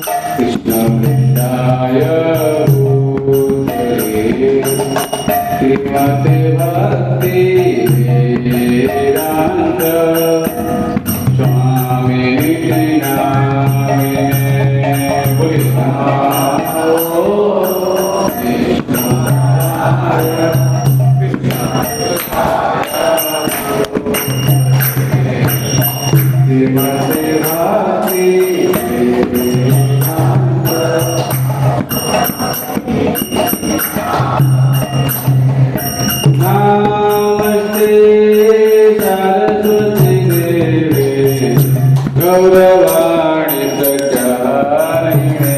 कृष्ण वृंदाय श्रीमते भक्ति वेदांत स्वामी नामे श्रीमते भक्ति नमस्ते सरस्वती देवे गौरवाणी प्रचारिणे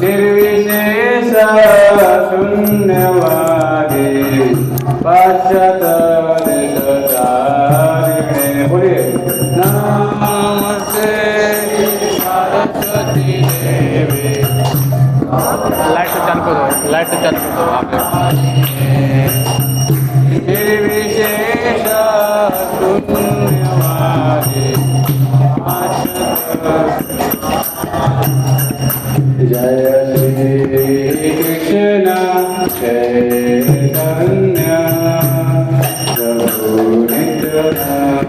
निर्विशेष शून्यवादी पाश्चात्य बोलिए नमस्ते सरस्वती देवी। लाइट चालू करो, लाइट चालू करो आप। निर्विशेष शून्यवादी जय श्री कृष्ण चैतन्य प्रभु नित्यानंद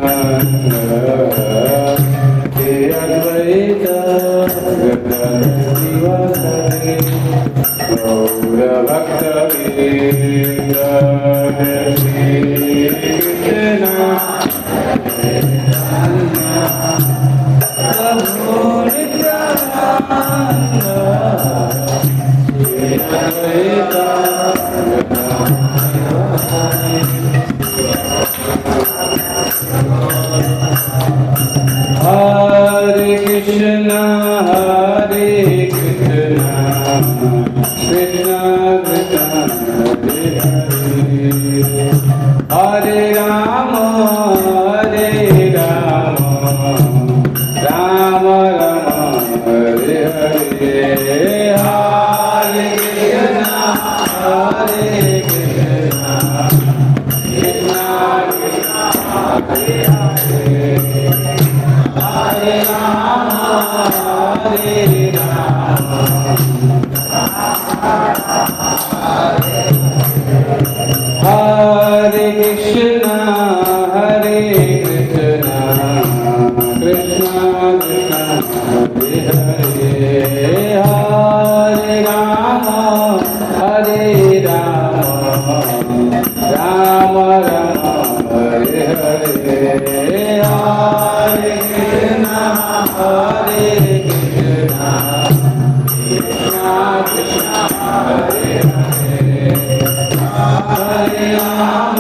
श्री अद्वैत गदाधर गौर भक्तवृंद श्री कृष्ण प्रभु नित्यानंद श्री अद्वैत हरे कृष्ण कृष्ण कृष्ण हरे हरे हरे राम राम राम हरे हरे हरे कृष्ण कृष्ण कृष्ण हरे हरे हरे राम हरे कृष्ण कृष्ण कृष्ण हरे हरे हरे राम राम राम हरे हरे हरे कृष्ण कृष्ण कृष्ण हरे हरे हरे राम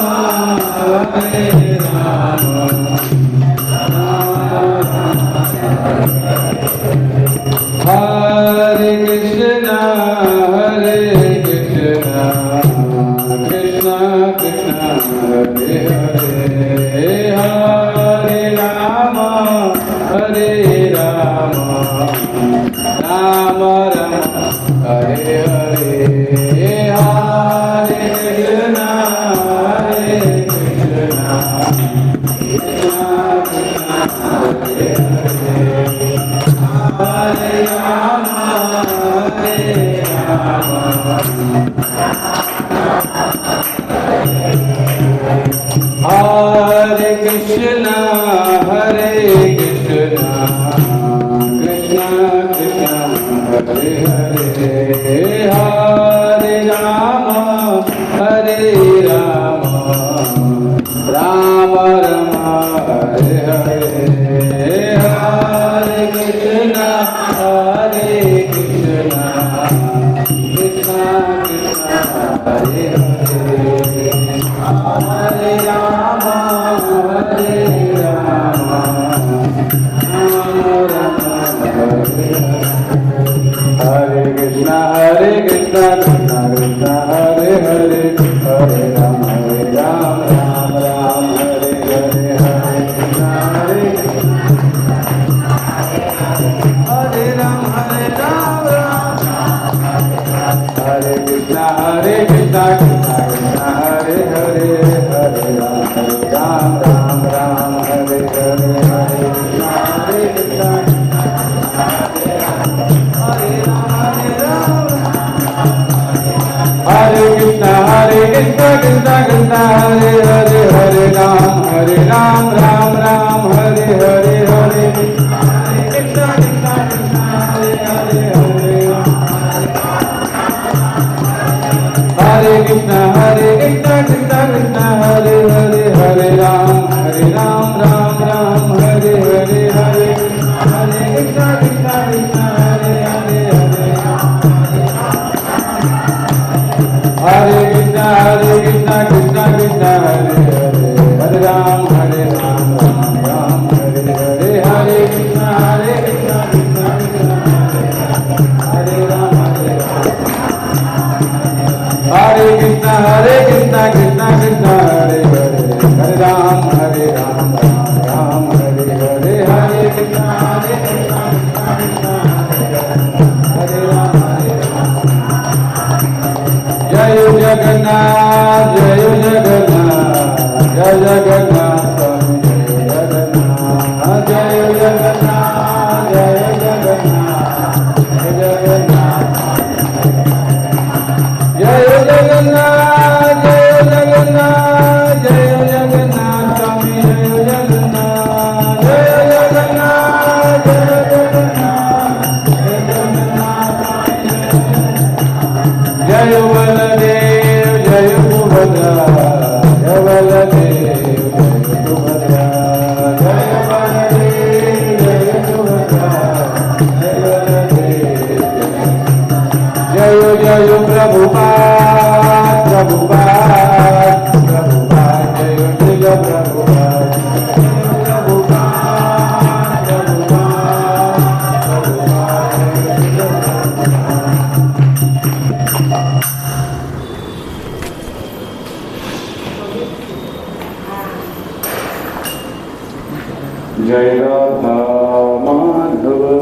हरे कृष्ण कृष्ण कृष्ण हरे हरे हरे राम राम राम हरे हरे हरे कृष्ण कृष्ण कृष्ण हरे हरे हरे राम हरे कृष्ण कृष्ण कृष्ण हरे हरे हरे राम राम राम हरे हरे हरे कृष्ण कृष्ण कृष्ण हरे हरे हरे राम हरे कृष्ण कृष्ण कृष्ण हरे हरे हरे राम राम राम हरे हरे हरे कृष्ण हरे राम राम हरे Krishna Krishna Krishna Hare Hare Hare Ram Ram Ram Hare Hare Hare Krishna Hare Ram Ram Ram Hare Hare Hare Krishna Krishna Krishna Hare Hare Hare Krishna Krishna Krishna Hare Hare Hare Ram Ram Ram Hare Hare Hare Krishna Krishna Krishna Hare Hare Hare Krishna Krishna Krishna Hare Hare Hare Ram Ram Ram Hare Hare Hare Krishna Krishna Krishna Hare Ram Hare Krishna Krishna Krishna Hare Hare Hare Ram Ram Ram Hare Hare Hare Krishna Krishna Krishna Hare Ram Jai Jagannath Jai Jagannath Jai Jagannath Swami Jai Jagannath Jai Jagannath Jai Jagannath Jai Jagannath Jai Jagannath Jai Jagannath Swami Jai Jagannath Jai Jagannath Jai Jagannath Jai Baladev Jai Subhadra Jai Baladev Jai Subhadra Jai Baladev Jai Subhadra Jai Baladev Jai Jai Prabhupada Prabhupada Prabhupada Jai Jai Prabhupada Jai Radha Madhava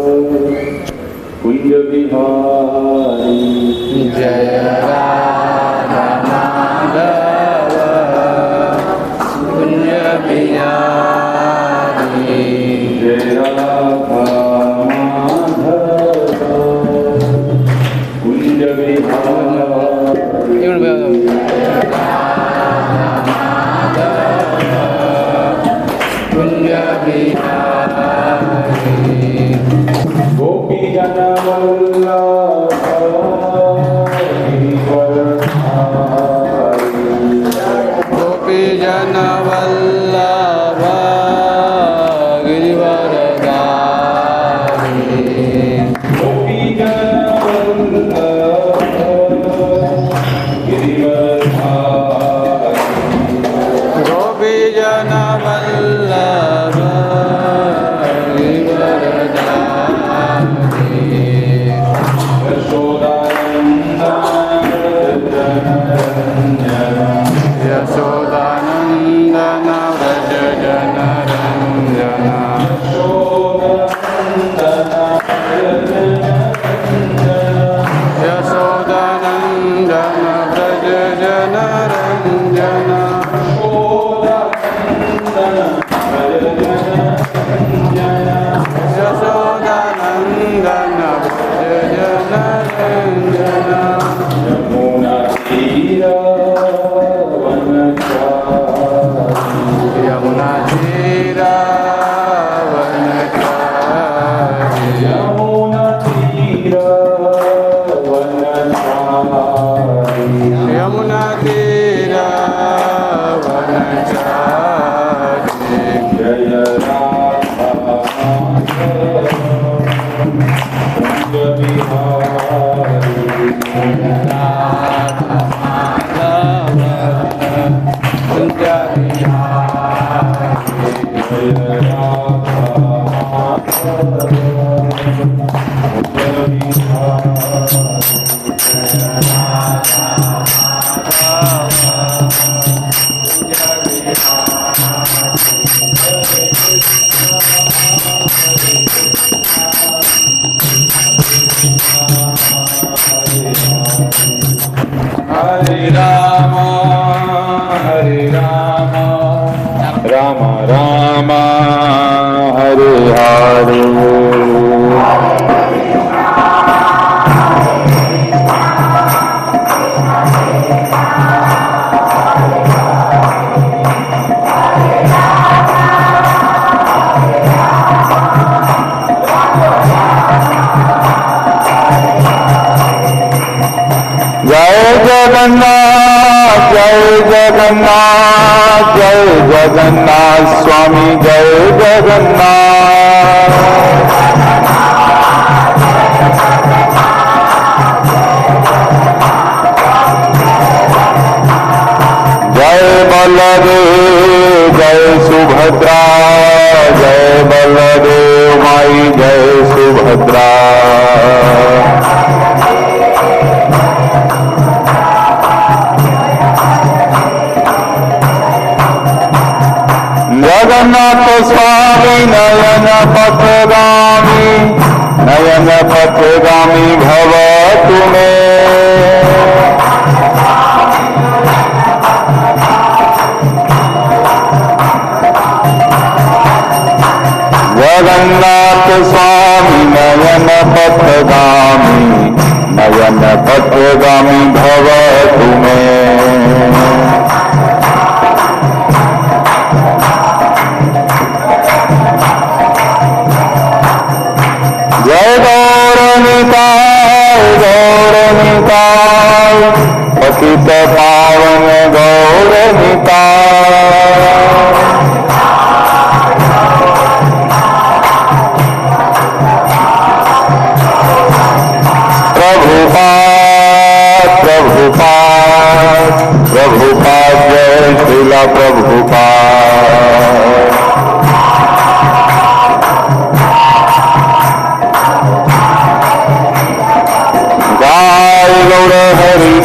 Kunja Bihari जय Radha Madhav Kunj Bihari Jai Radha Madhava Kunja Bihari Kunj Bihari Gopi Jana Vallabha गोपी जन Vallabh Girivardhari Gopi Jana Vallabha Giridhari गोपी जन वल्लभ गिरिवरधारी यशोदानंदन व्रज जन रंजन यशोदानंदन व्रज जन रंजन यशोदानंदन व्रज जन Ranjan Yamuna Tira Vanachari Yamuna तीरा वनचारी Yamuna Tira Vanachari Yamuna तीरा वनचारी Jaya Radha Kunja Bihari Radha Madhav Kunj Bihari Jaya Radha Kunja Bihari Hare Rama, Hare Rama, Rama Rama, Hare Hare. Jagannath जय जगन्नाथ जय जगन्नाथ स्वामी जय जगन्नाथ। जय बलदेव जय सुभद्रा जय बलदेव माई जय सुभद्रा। जगन्नाथ स्वामी नयन पथगामी भव तुम्हें। जगन्नाथ स्वामी नयन पथगामी भव तुम्हें। जय गौरनिताय पतित पावन गौरनिताय। प्रभुपाद जय श्रीला प्रभुपाद। गाय गौर हरि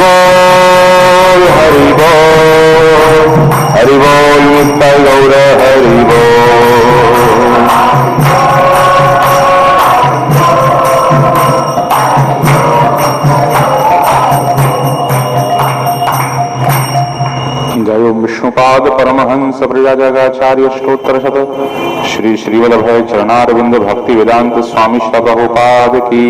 बोल नित्य गौर हरि बोल। जय विष्णुपाद परमहंस प्रयाजगाचार्य स्तोत्रशत श्री श्रीवल्लभ चरणारविंद भक्ति वेदांत स्वामी प्रभुपाद की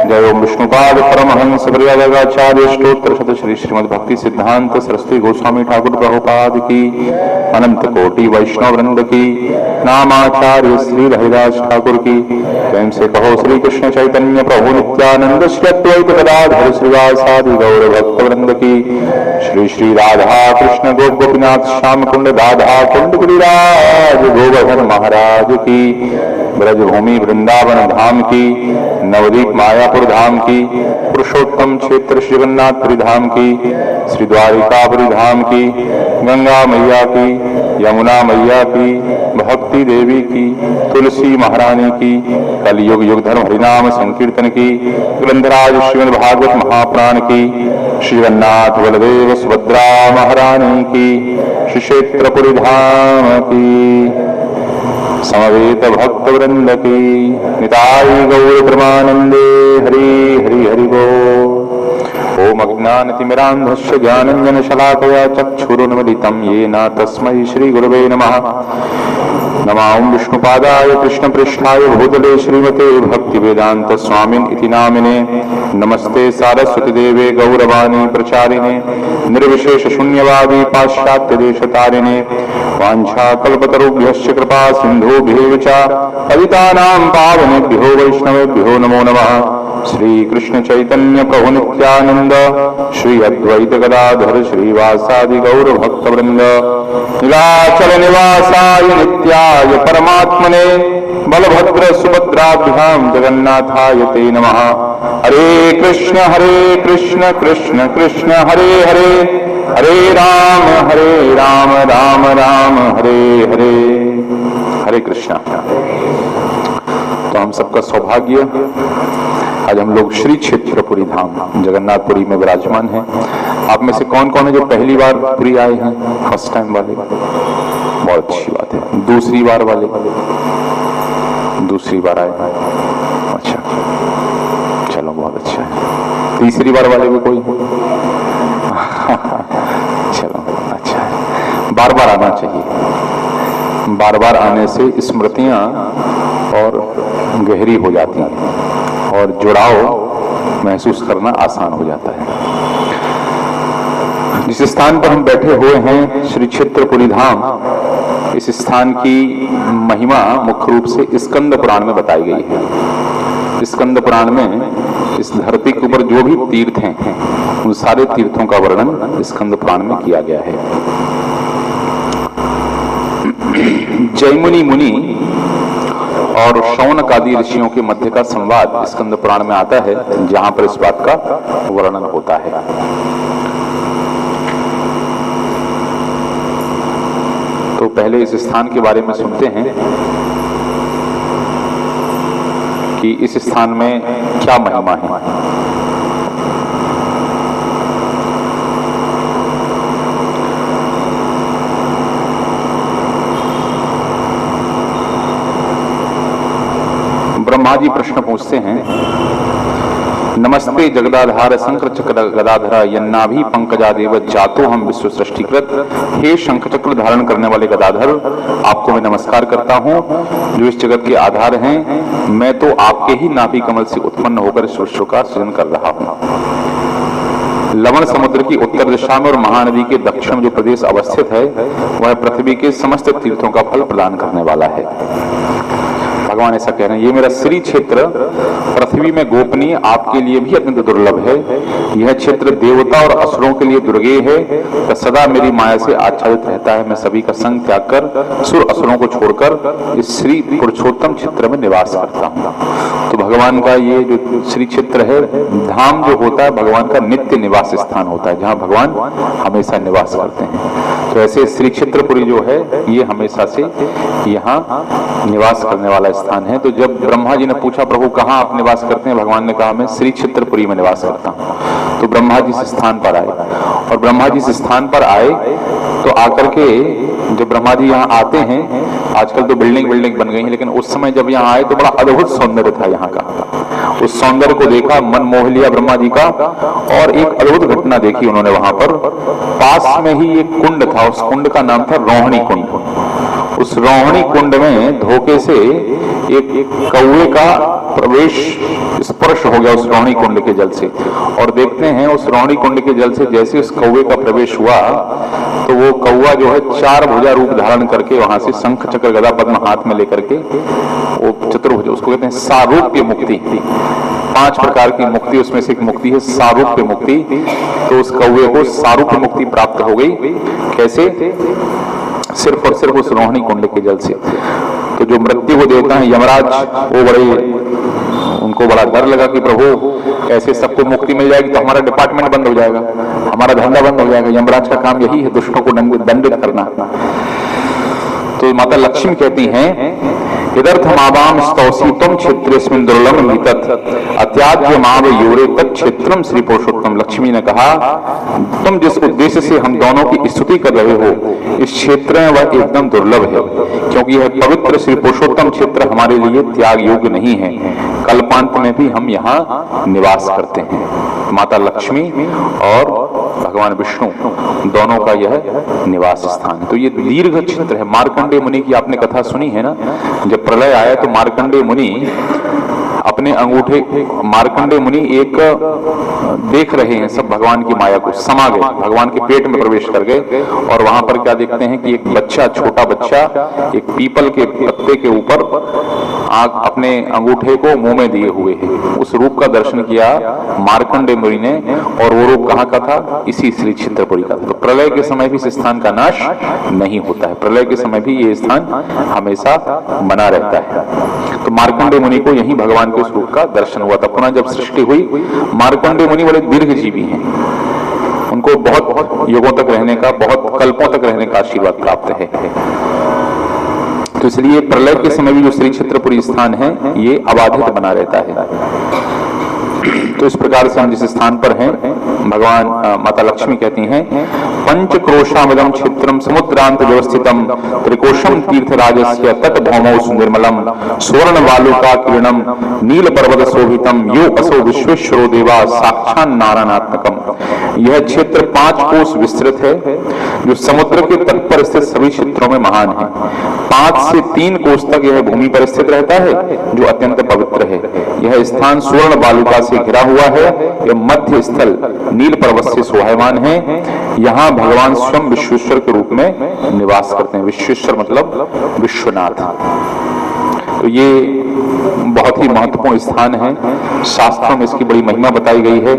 जय। विष्णुपाद परमहंस प्रयाजगाचार्य स्तोत्रशत श्री श्रीमद भक्ति सिद्धांत सरस्वती गोस्वामी ठाकुर प्रभुपाद की अनंत कोटि वैष्णव वृंद की नामाचार्य श्री हरिदास ठाकुर की। प्रेम से कहो श्री कृष्ण चैतन्य प्रभु नित्यानंद श्री अद्वैत गदाधर श्रीवासादि गौर भक्त वृंद की। श्री श्री राधा कृष्ण गोपीनाथ श्याम कुंड राधा कुंड गिरिराज गोवर्धन महाराज की। ब्रजभूमि वृंदावन धाम की। नवदीप मायापुर धाम की। पुरुषोत्तम क्षेत्र श्रीजगन्नाथपुरी धाम की। श्री द्वारिकापुरी धाम की। गंगा मैया की। यमुना मैया की। भक्ति देवी की। तुलसी महारानी की। कलयुग युग धर्म हरिनाम संकीर्तन की। ग्रंथराज श्रीमद् भागवत महापुराण की। श्री जगन्नाथ बलदेव सुभद्रा महारानी की। श्री क्षेत्रपुरी धाम की। समवेत भक्त वृंद की। निताई गौर परमानंदे हरि हरि हरि बोल। ओम अज्ञानतिमिरान्धस्य ज्ञानञ्जन शलाकया चक्षुरुन्मीलितं येन तस्मै श्री गुरवे नमः। नमां विष्णुपादाय कृष्णपृष्ठाय भूतले श्रीमते भक्तिवेदांत स्वामिन् इति नामिने। नमस्ते सारस्वती देवे गौरवाणी प्रचारिणे निर्विशेष शून्यवादी पाश्चात्य देशतारिणे। वाञ्छाकल्पतरुभ्यश्च कृपा सिन्धुभ्येव च पतितानां पावनेभ्यो वैष्णवेभ्यो नमो नमः। श्री कृष्ण चैतन्य प्रभु नित्यानंद श्री अद्वैत गदाधर श्रीवासादि गौर भक्त वृंद। नीलाचल निवासाय नित्याय परमात्मने बलभद्र सुभद्राभ्यां जगन्नाथाय ते नमः। हरे कृष्ण कृष्ण कृष्ण हरे हरे हरे राम राम राम हरे हरे। हरे कृष्णा। तो हम सबका सौभाग्य आज हम लोग श्री क्षेत्रपुरी धाम जगन्नाथपुरी में विराजमान हैं। आप में से कौन कौन है जो पहली बार पुरी आए हैं? फर्स्ट टाइम वाले? बहुत अच्छी बात है। दूसरी बार वाले? दूसरी बार आए हैं, अच्छा चलो बहुत अच्छा है। तीसरी बार वाले भी कोई? चलो अच्छा है। बार बार आना चाहिए। बार बार आने से स्मृतियां और गहरी हो जाती हैं और जुड़ाव महसूस करना आसान हो जाता है। जिस स्थान पर हम बैठे हुए हैं श्री क्षेत्रपुरी धाम, इस स्थान की महिमा मुख्य रूप से स्कंद पुराण में बताई गई है। स्कंद पुराण में इस धरती के ऊपर जो भी तीर्थ हैं उन सारे तीर्थों का वर्णन स्कंद पुराण में किया गया है। जैमिनी मुनि और शौनक आदि ऋषियों के मध्य का संवाद स्कंद पुराण में आता है, जहां पर इस बात का वर्णन होता है। तो पहले इस स्थान के बारे में सुनते हैं कि इस स्थान में क्या महिमा है। ब्रह्मा जी प्रश्न पूछते हैं, नमस्ते जगदाधार शंकर चक्र गदाधरा यन्नाभि पंकजादेव जातो हम विश्व सृष्टिकृत। हे शंख चक्र धारण करने वाले गदाधर, आपको मैं नमस्कार करता हूँ जो इस जगत के आधार हैं। मैं तो आपके ही नाभि कमल से उत्पन्न होकर इस विश्व का सृजन कर रहा हूँ। लवण समुद्र की उत्तर दिशा में और महानदी के दक्षिण में जो प्रदेश अवस्थित है वह पृथ्वी के समस्त तीर्थों का फल प्रदान करने वाला है। भगवान ऐसा कह रहे हैं, ये मेरा श्री क्षेत्र पृथ्वी में गोपनीय आपके लिए भी अत्यंत दुर्लभ है। यह क्षेत्र देवता और असुरों के लिए दुर्गेय है, तो सदा मेरी माया से आच्छादित रहता है। मैं सभी का संग त्याग कर सुर असुरों को छोड़कर इस श्री पुरुषोत्तम क्षेत्र में निवास करता हूँ। तो भगवान का ये जो श्री क्षेत्र है, धाम जो होता है भगवान का नित्य निवास स्थान होता है, जहाँ भगवान हमेशा निवास करते हैं। तो ऐसे श्री क्षेत्रपुरी जो है ये हमेशा से यहाँ निवास करने वाला स्थान है। तो जब ब्रह्मा जी ने पूछा, प्रभु कहाँ आप निवास करते हैं, भगवान ने कहा मैं श्री क्षेत्रपुरी में निवास करता हूँ। तो ब्रह्मा जी इस स्थान पर आए, और ब्रह्मा जी इस स्थान पर आए तो आकर के जब ब्रह्मा जी यहाँ आते हैं, आजकल तो बिल्डिंग बन गई है, लेकिन उस समय जब यहाँ आए तो बड़ा अद्भुत सौंदर्य था यहाँ का। उस सौंदर्य को देखा, मन मोह लिया ब्रह्मा जी का, और एक अद्भुत घटना देखी उन्होंने। वहां पर पास में ही एक कुंड था, उस कुंड का नाम था रोहिणी कुंड। उस रोहिणी कुंड में धोखे से एक कौवे का प्रवेश स्पर्श हो गया उस रोहिणी कुंड के जल से, और देखते हैं उस रोहिणी कुंड के जल से जैसे उस कौवे का प्रवेश हुआ तो वो कौवा जो है 4 भुजा रूप धारण करके वहां से शंख चक्र गदा पद्म हाथ में लेकर के वो चतुर्भुज, उसको कहते हैं सारूप्य मुक्ति। 5 प्रकार की मुक्ति उसमें से एक मुक्ति है सारूप्य मुक्ति। तो उस कौवे को सारूप्य मुक्ति प्राप्त हो गई। कैसे? सिर्फ और सिर्फ उस रोहिणी कुंड के जल से। तो जो मृत्यु को देवता है यमराज, वो उनको बड़ा डर लगा कि प्रभु ऐसे सबको मुक्ति मिल जाएगी तो हमारा डिपार्टमेंट बंद हो जाएगा, हमारा धंधा बंद हो जाएगा। यमराज का काम यही है, दुष्टों को दंडित करना। तो माता लक्ष्मी कहती हैं, यदर्थमावाम स्तौसी त्वं क्षेत्रेस्मिन् दुर्लभं हितत् अत्याज्य माव योरे तत् क्षेत्रम श्री पुरुषोत्तम। लक्ष्मी ने कहा, तुम जिस उद्देश्य से हम दोनों की स्तुति कर रहे हो, इस क्षेत्र में वह एकदम दुर्लभ है, क्योंकि यह पवित्र श्री पुरुषोत्तम क्षेत्र हमारे लिए त्याग योग्य नहीं है। कल्पांत में भी हम यहाँ निवास करते हैं। माता लक्ष्मी और भगवान विष्णु दोनों का यह निवास स्थान है। तो ये दीर्घ क्षेत्र है। मार्कंडेय मुनि की आपने कथा सुनी है ना, जब प्रलय आया तो मार्कंडेय मुनि अपने अंगूठे, मार्कंडेय मुनि एक देख रहे हैं सब भगवान की माया को, समा गए, भगवान के पेट में प्रवेश कर गए, और वहां पर क्या देखते हैं कि एक बच्चा, छोटा बच्चा एक पीपल के पत्ते के ऊपर अपने अंगूठे को मुंह में दिए हुए है। उस रूप का दर्शन किया मार्कंडेय मुनि ने, और वो रूप कहाँ का था? इसी श्री क्षेत्रपुरी का था। तो प्रलय के समय भी इस स्थान का नाश नहीं होता है, प्रलय के समय भी ये स्थान हमेशा बना रहता है। तो मार्कंडेय मुनि को यही भगवान के स्वरूप का दर्शन हुआ था। पुनः जब सृष्टि हुई, मार्कंडेय मुनि बड़े दीर्घ जीवी हैं, उनको बहुत युगों तक रहने का, बहुत कल्पों तक रहने का आशीर्वाद प्राप्त है। तो इसलिए प्रलय के समय भी जो श्री क्षेत्रपुरी स्थान है ये अबाधित बना रहता है। तो इस प्रकार से हम जिस स्थान पर हैं, भगवान माता लक्ष्मी कहती हैं, पंचक्रोशामिदं क्षेत्रम समुद्रांत व्यवस्थितम त्रिकोशम तीर्थराजस्य तट भौमौ सुनिर्मलम स्वर्ण वालुका किरणम नील पर्वत शोभितम यो असो विश्वेश्वरो देवा साक्षात् नारायणात्मकम। यह क्षेत्र 5 कोश विस्तृत है, जो समुद्र के तट पर स्थित सभी क्षेत्रों में महान है। 5 से 3 कोश तक यह भूमि पर स्थित रहता है, जो अत्यंत पवित्र है। यह स्थान स्वर्ण बालुका से घिरा हुआ है, यह मध्य स्थल नील पर्वत से शोभायमान है। यहाँ भगवान स्वयं विश्वेश्वर के रूप में निवास करते हैं। विश्वेश्वर मतलब विश्वनाथ। तो ये बहुत ही महत्वपूर्ण स्थान है। शास्त्रों में इसकी बड़ी महिमा बताई गई है।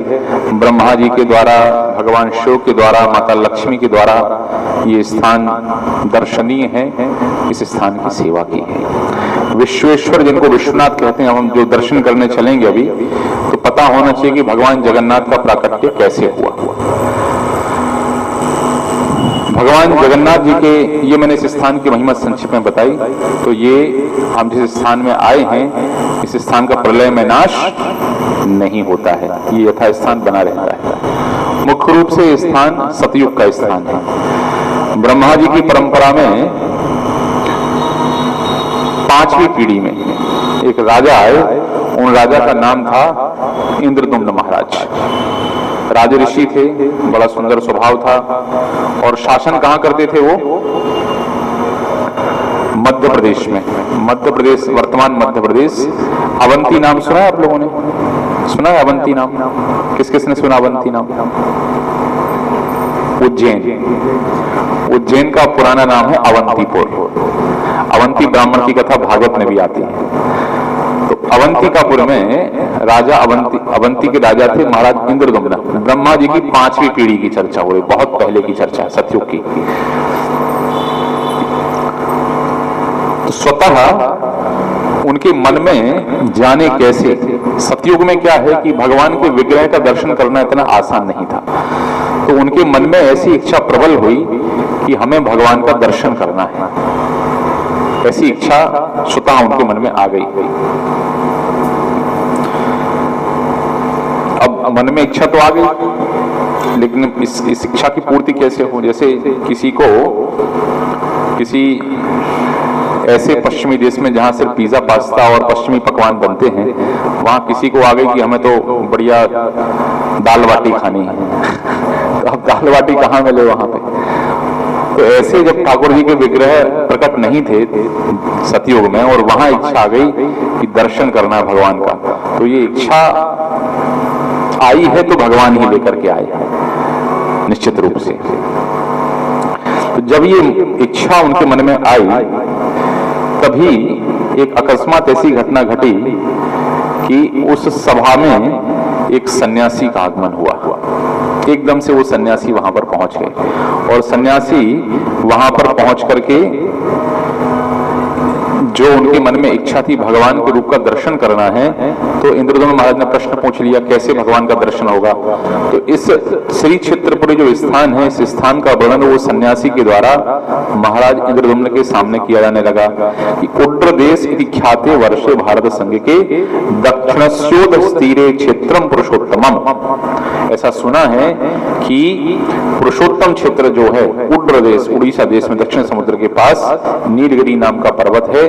ब्रह्मा जी के द्वारा, भगवान शिव के द्वारा, माता लक्ष्मी के द्वारा ये स्थान दर्शनीय है। इस स्थान की सेवा की है। विश्वेश्वर जिनको विश्वनाथ कहते हैं, हम जो दर्शन करने चलेंगे अभी, तो पता होना चाहिए कि भगवान जगन्नाथ का प्राकट्य कैसे हुआ। भगवान जगन्नाथ जी के, ये मैंने इस स्थान की महिमा संक्षिप्त में बताई। तो ये हम जिस स्थान में आए हैं, इस स्थान का प्रलय में नाश नहीं होता है, ये यथा स्थान बना रहता है। मुख्य रूप से स्थान सतयुग का स्थान है। ब्रह्मा जी की परंपरा में 5वीं पीढ़ी में एक राजा आए, उन राजा का नाम था इंद्रदुम्न महाराज। राज ऋषि थे, बड़ा सुंदर स्वभाव था, और शासन कहां करते थे वो? मध्य प्रदेश में। मध्य प्रदेश, वर्तमान मध्य प्रदेश। अवंती नाम सुना है आप लोगों ने? सुना है अवंती नाम? किस किसने सुना अवंती नाम? उज्जैन। उज्जैन का पुराना नाम है अवंतीपुर। अवंती ब्राह्मण की कथा भागवत में भी आती है। तो अवंतिकापुर में राजा अवंती के राजा थे महाराज इंद्रदुम्न। ब्रह्मा जी की 5वीं पीढ़ी की चर्चा हो रही, बहुत पहले की चर्चा है, सतयुग की। तो स्वतः उनके मन में जाने कैसे, सतयुग में क्या है कि भगवान के विग्रह का दर्शन करना इतना आसान नहीं था। तो उनके मन में ऐसी इच्छा प्रबल हुई कि हमें भगवान का दर्शन करना है। ऐसी इच्छा स्वतः उनके मन में आ गई। अब मन में इच्छा तो आ गई, लेकिन इस इच्छा की पूर्ति कैसे हो? जैसे किसी को किसी ऐसे पश्चिमी देश में जहां सिर्फ पिज्जा, पास्ता और पश्चिमी पकवान बनते हैं, वहां किसी को आ गई कि हमें तो बढ़िया दाल बाटी खानी है। तो अब दाल बाटी कहाँ मिले वहां पे? तो ऐसे जब ठाकुर जी के विग्रह प्रकट नहीं थे सतयुग में, और वहां इच्छा आ गई कि दर्शन करना है भगवान का, तो ये इच्छा आई है तो भगवान ही लेकर के आए निश्चित रूप से। तो जब ये इच्छा उनके मन में आई, तभी एक अकस्मात ऐसी घटना घटी कि उस सभा में एक सन्यासी का आगमन हुआ। एकदम से वो सन्यासी वहां पर पहुंच गए, और सन्यासी वहां पर पहुंच करके जो उनके मन में इच्छा थी भगवान के रूप का दर्शन करना है, तो इंद्रदुम्न महाराज ने प्रश्न पूछ लिया कैसे भगवान का दर्शन होगा। तो इस श्री क्षेत्रपुरी जो स्थान है, इस स्थान का वर्णन वो सन्यासी के द्वारा महाराज इंद्रदुम्न के सामने किया जाने लगा कि उड्र देश ख्याते वर्षे भारत संघ के दक्षिणस्योदस्तीरे क्षेत्रम पुरुषोत्तमम। ऐसा सुना है कि पुरुषोत्तम क्षेत्र जो है उड्र देश, उड़ीसा देश में दक्षिण समुद्र के पास नीलगिरी नाम का पर्वत है,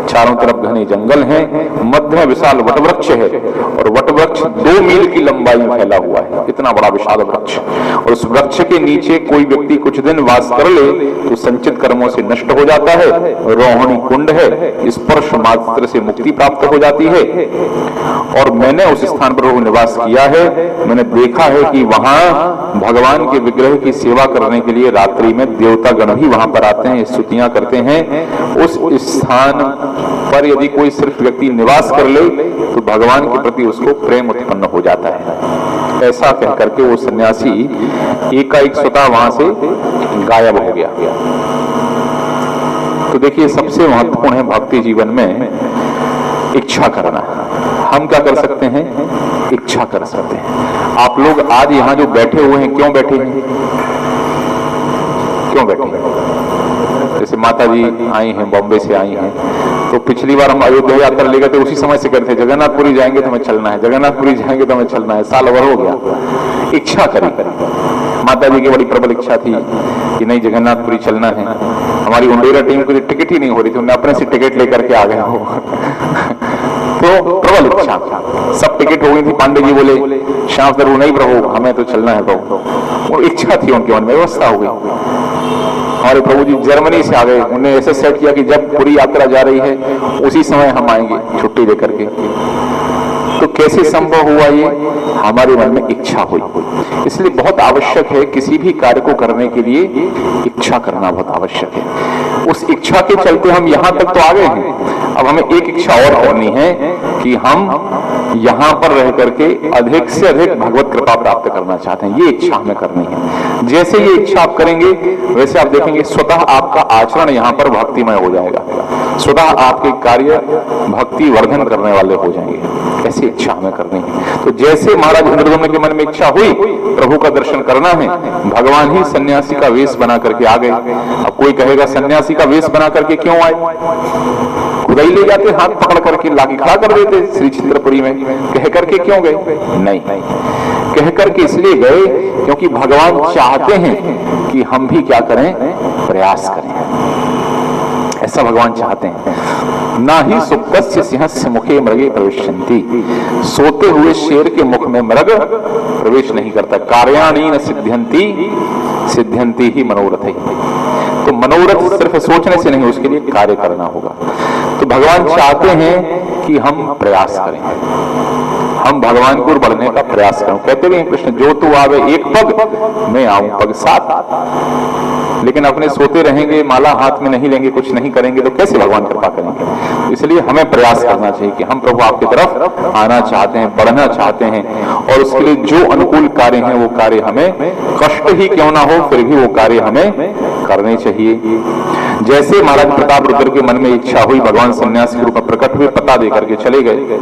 चारों तरफ घने जंगल हैं, मध्य में विशाल वटवृक्ष है, और वटवृक्ष 2 मील की लंबाई में फैला हुआ है, इतना बड़ा विशाल वृक्ष। और उस वृक्ष के नीचे कोई व्यक्ति कुछ दिन वास कर ले तो संचित कर्मों से नष्ट हो जाता है। रोहिणी कुंड है, स्पर्श मात्र से मुक्ति प्राप्त हो जाती है। और मैंने उस स्थान पर निवास किया है, मैंने देखा है कि वहां भगवान के विग्रह की सेवा करने के लिए रात्रि में देवता गण भी वहां पर आते हैं, स्तुतियां करते हैं। उस स्थान पर यदि कोई सिर्फ व्यक्ति निवास कर ले तो भगवान के प्रति उसको प्रेम उत्पन्न हो जाता है। ऐसा कह करके वो सन्यासी एकाएक स्वतः वहां से गायब हो गया। तो देखिए, सबसे महत्वपूर्ण है भक्ति जीवन में इच्छा करना। हम क्या कर सकते हैं? इच्छा कर सकते हैं। आप लोग आज यहां जो बैठे हुए हैं, क्यों बैठे हैं? क्यों बैठे हैं? जैसे माता जी आई हैं, बॉम्बे से आई हैं, तो पिछली बार हम अयोध्या यात्रा ले गए थे, उसी समय से करते जगन्नाथपुरी जाएंगे तो हमें चलना है, जगन्नाथपुरी जाएंगे तो हमें चलना है। साल भर हो गया, इच्छा करी। माता जी की बड़ी प्रबल इच्छा थी कि नहीं जगन्नाथपुरी चलना है। हमारी उंडेरा टीम को टिकट ही नहीं हो रही थी, उन्हें अपने से टिकट लेकर के आ गए हो। तो प्रबल इच्छा, सब टिकट हो गई थी। पांडे जी बोले श्याम जरूर नहीं प्रभु, हमें तो चलना है प्रभु। वो इच्छा थी उनके मन में, व्यवस्था हो गई। हमारे प्रभु जी जर्मनी से आ गए, उन्हें ऐसे सेट किया कि जब पूरी यात्रा जा रही है उसी समय हम आएंगे छुट्टी लेकर के। तो कैसे संभव हुआ ये? हमारे मन में इच्छा हुई। इसलिए बहुत आवश्यक है किसी भी कार्य को करने के लिए इच्छा करना बहुत आवश्यक है। उस इच्छा के चलते हम यहां तक तो आ गए हैं। अब हमें एक इच्छा और करनी है कि हम यहां पर रह करके अधिक से अधिक भगवत कृपा प्राप्त करना चाहते हैं। ये इच्छा हमें करनी है। जैसे ये इच्छा आप करेंगे वैसे आप देखेंगे स्वतः आपका आचरण यहां पर भक्तिमय हो जाएगा, स्वतः आपके कार्य भक्ति वर्धन करने वाले हो जाएंगे। ऐसी इच्छा हमें करनी है। तो जैसे महाराज इंद्रदम्न के मन में इच्छा हुई प्रभु का दर्शन करना है, भगवान ही सन्यासी का वेश बना करके आ गए। अब कोई कहेगा सन्यासी का वेश बना करके क्यों आए? खुदा ही ले जाते, हाथ पकड़ करके लाके खड़ा कर देते श्री चित्रपुरी में, कह करके क्यों गए? नहीं, कह करके इसलिए गए क्योंकि भगवान चाहते हैं कि हम भी क्या करें? प्रयास करें। ऐसा भगवान चाहते हैं। ना ही सुप्तस्य सिंहस्य मुखे मृगे प्रविशन्ति, सोते हुए शेर के मुख में मृग प्रवेश नहीं करता। कार्याणि न सिद्ध्यन्ति, सिद्ध्यन्ति ही मनोरथ ही। तो मनोरथ सिर्फ सोचने से नहीं, उसके लिए कार्य करना होगा। तो भगवान चाहते हैं कि हम प्रयास करें, हम भगवान को बढ़ने का प्रयास करें। कहते हैं कृष्ण जो तू आवे एक पग, मैं आऊं पग साथ। लेकिन अपने सोते रहेंगे, माला हाथ में नहीं लेंगे, कुछ नहीं करेंगे तो कैसे भगवान कृपा करेंगे? इसलिए हमें प्रयास करना चाहिए कि हम प्रभु आपकी तरफ आना चाहते हैं, बढ़ना चाहते हैं, और उसके लिए जो अनुकूल कार्य हैं वो कार्य हमें कष्ट ही क्यों ना हो फिर भी वो कार्य हमें करने चाहिए। जैसे महाराज प्रताप रुद्र के मन में इच्छा हुई, भगवान सन्यासी के रूप में प्रकट हुए, पता दे करके चले गए।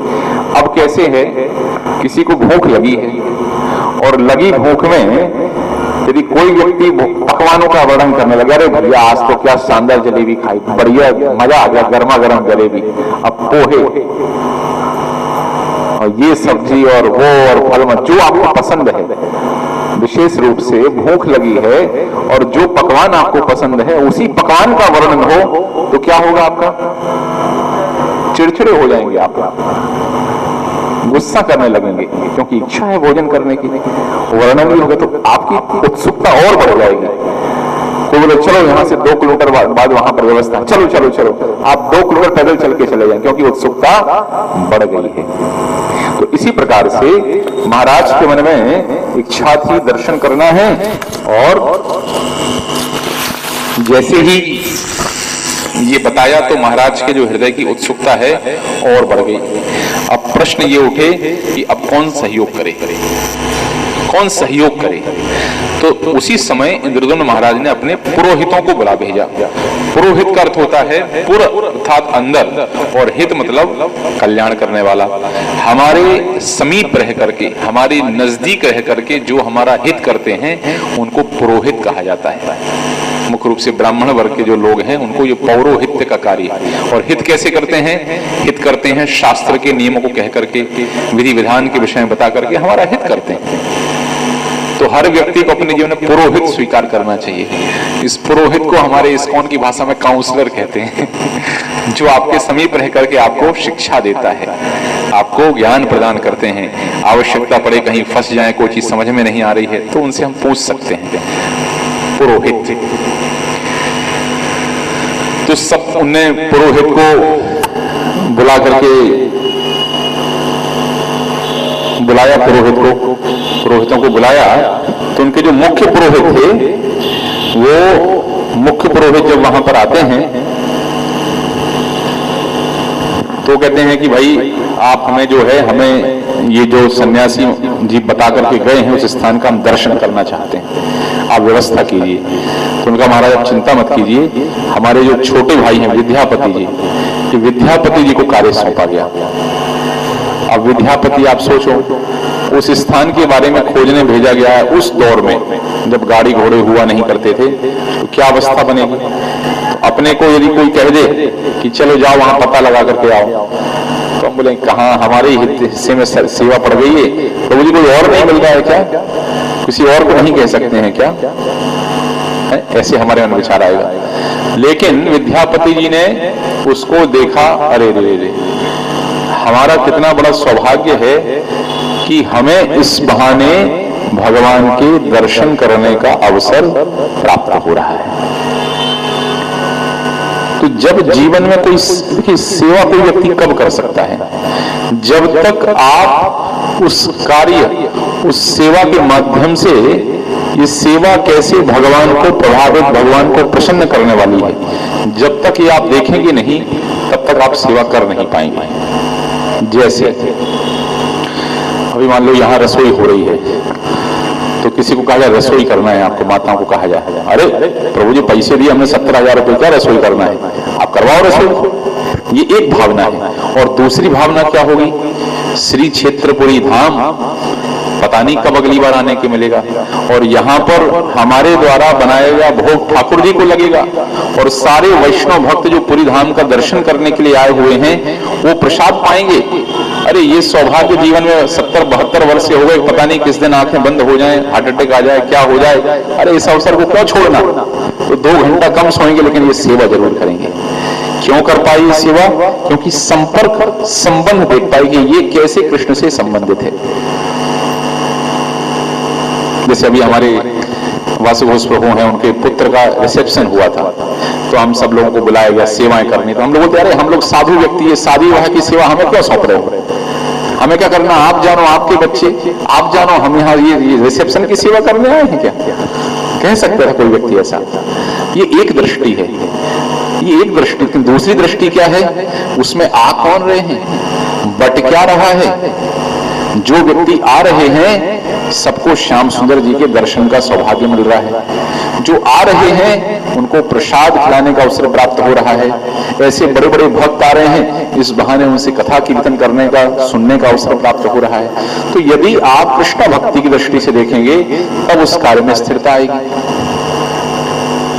अब कैसे है, किसी को भूख लगी है और लगी भूख में यदि कोई व्यक्ति पकवानों का वर्णन करने लगा, अरे भैया आज तो क्या शानदार जलेबी खाई, बढ़िया मजा आ गया, गर्मा गर्म जलेबी, अब पोहे और ये सब्जी और वो और फल जो आपको पसंद है, विशेष रूप से भूख लगी है और जो पकवान आपको पसंद है उसी पकवान का वर्णन हो तो क्या होगा? आपका चिड़चिड़े हो जाएंगे, आप गुस्सा करने लगेंगे, क्योंकि इच्छा है भोजन करने की। वर्णन भी होगा तो आपकी उत्सुकता और बढ़ जाएगी। तो बोले चलो यहाँ से 2 किलोमीटर बाद वहां पर व्यवस्था, चलो चलो चलो, आप 2 किलोमीटर पैदल चल के चले जाएं, क्योंकि उत्सुकता बढ़ गई है। तो इसी प्रकार से महाराज के मन में इच्छा थी दर्शन करना है, और जैसे ही ये बताया तो महाराज के जो हृदय की उत्सुकता है और बढ़ गई। अब प्रश्न ये उठे कि अब कौन सहयोग करे, कौन सहयोग करे? तो उसी समय इंद्रदम्न महाराज ने अपने पुरोहितों को बुला भेजा। पुरोहित का अर्थ होता है पुर अर्थात अंदर, और हित मतलब कल्याण करने वाला। हमारे समीप रह करके, हमारे नजदीक रह करके जो हमारा हित करते हैं उनको पुरोहित कहा जाता है। मुख्य रूप से ब्राह्मण वर्ग के जो लोग हैं उनको ये पौरोहित्य का कार्य है। और हित कैसे करते हैं? हित करते हैं शास्त्र के नियमों को कह करके, विधि विधान के विषय में बता करके हमारा हित करते हैं। तो हर व्यक्ति को अपने जीवन में पुरोहित स्वीकार करना चाहिए। इस पुरोहित को हमारे इस्कॉन की भाषा में काउंसलर कहते हैं, जो आपके समीप रह करके आपको शिक्षा देता है, आपको ज्ञान प्रदान करते हैं। आवश्यकता पड़े, कहीं फंस जाए, कोई चीज समझ में नहीं आ रही है तो उनसे हम पूछ सकते हैं। पुरोहित तो सब उनने पुरोहित को बुला करके बुलाया, पुरोहितों को बुलाया। तो उनके जो मुख्य पुरोहित थे, वो मुख्य पुरोहित जब वहां पर आते हैं तो कहते हैं कि भाई आप हमें जो है, हमें ये जो सन्यासी जी बता करके गए हैं उस स्थान का हम दर्शन करना चाहते हैं, आप व्यवस्था कीजिए। तो उनका महाराज आप चिंता मत कीजिए, हमारे जो छोटे भाई हैं विद्यापति जी, कि विद्यापति जी को कार्य सौंपा गया। अब विद्यापति आप सोचो, उस स्थान के बारे में खोजने भेजा गया है उस दौर में जब गाड़ी घोड़े हुआ नहीं करते थे, तो क्या अवस्था बनेगी? तो अपने को यदि कोई कह दे कि चलो जाओ वहां पता लगा करके आओ, तो हम बोले कहाँ, हमारे हिस्से में सेवा पड़ गई है, तो मुझे कोई और नहीं मिल रहा है क्या? किसी और को नहीं कह सकते हैं क्या? ऐसे हमारे मन विचार आएगा। लेकिन विद्यापति जी ने उसको देखा, अरे रे रे, हमारा कितना बड़ा सौभाग्य है कि हमें इस बहाने भगवान के दर्शन करने का अवसर प्राप्त हो रहा है। तो जब जीवन में कोई देखिए सेवा कोई व्यक्ति कब कर सकता है? जब तक आप उस कार्य, उस सेवा के माध्यम से, ये सेवा कैसे भगवान को प्रभावित, भगवान को प्रसन्न करने वाली है, जब तक ये आप देखेंगे नहीं तब तक तक आप सेवा कर नहीं पाएंगे। जैसे अभी मान लो यहाँ रसोई हो रही है, तो किसी को कहा जाए रसोई करना है आपको, माताओं को कहा जाए अरे प्रभु जी पैसे दिए हमने 17,000 रुपये, क्या रसोई करना है, आप करवाओ रसोई। ये एक भावना है। और दूसरी भावना क्या होगी, श्री क्षेत्रपुरी धाम पता नहीं कब अगली बार आने के मिलेगा, और यहाँ पर हमारे द्वारा बनाया गया भोग ठाकुर जी को लगेगा, और सारे वैष्णव भक्त जो पुरी धाम का दर्शन करने के लिए आए हुए हैं वो प्रसाद पाएंगे। अरे ये सौभाग्य जीवन में 70-72 वर्ष से हो गए, पता नहीं किस दिन आंखें बंद हो जाएं, हार्ट अटैक आ जाए, क्या हो जाए। अरे इस अवसर को क्यों छोड़ना। तो 2 घंटा कम सोएंगे लेकिन ये सेवा जरूर करेंगे। क्यों कर पाई ये सेवा, क्योंकि संपर्क संबंध देख पाएगी ये कैसे कृष्ण से संबंधित है। जैसे अभी हमारे वासुघोष प्रभु हैं, उनके पुत्र का रिसेप्शन हुआ था, तो हम सब लोगों को बुलाया गया सेवाएं करनी। तो हम लोग बोलते अरे हम लोग साधु व्यक्ति है, शादी विवाह की सेवा हमें क्यों सौंप रहे हो, हमें क्या करना, आप जानो आपके बच्चे आप जानो, हम यहाँ ये रिसेप्शन की सेवा करने आए हैं क्या, कह सकता है कोई व्यक्ति ऐसा। ये एक दृष्टि है, ये एक दृष्टि। दूसरी दृष्टि क्या है, उसमें आ कौन रहे हैं, बट क्या रहा है। जो व्यक्ति आ रहे हैं सबको श्याम सुंदर जी के दर्शन का सौभाग्य मिल रहा है, जो आ रहे हैं उनको प्रसाद खिलाने का अवसर प्राप्त हो रहा है। ऐसे बड़े बड़े भक्त आ रहे हैं, इस बहाने उनसे कथा कीर्तन करने का सुनने का अवसर प्राप्त हो रहा है। तो यदि आप कृष्ण भक्ति की दृष्टि से देखेंगे तब उस कार्य में स्थिरता आएगी,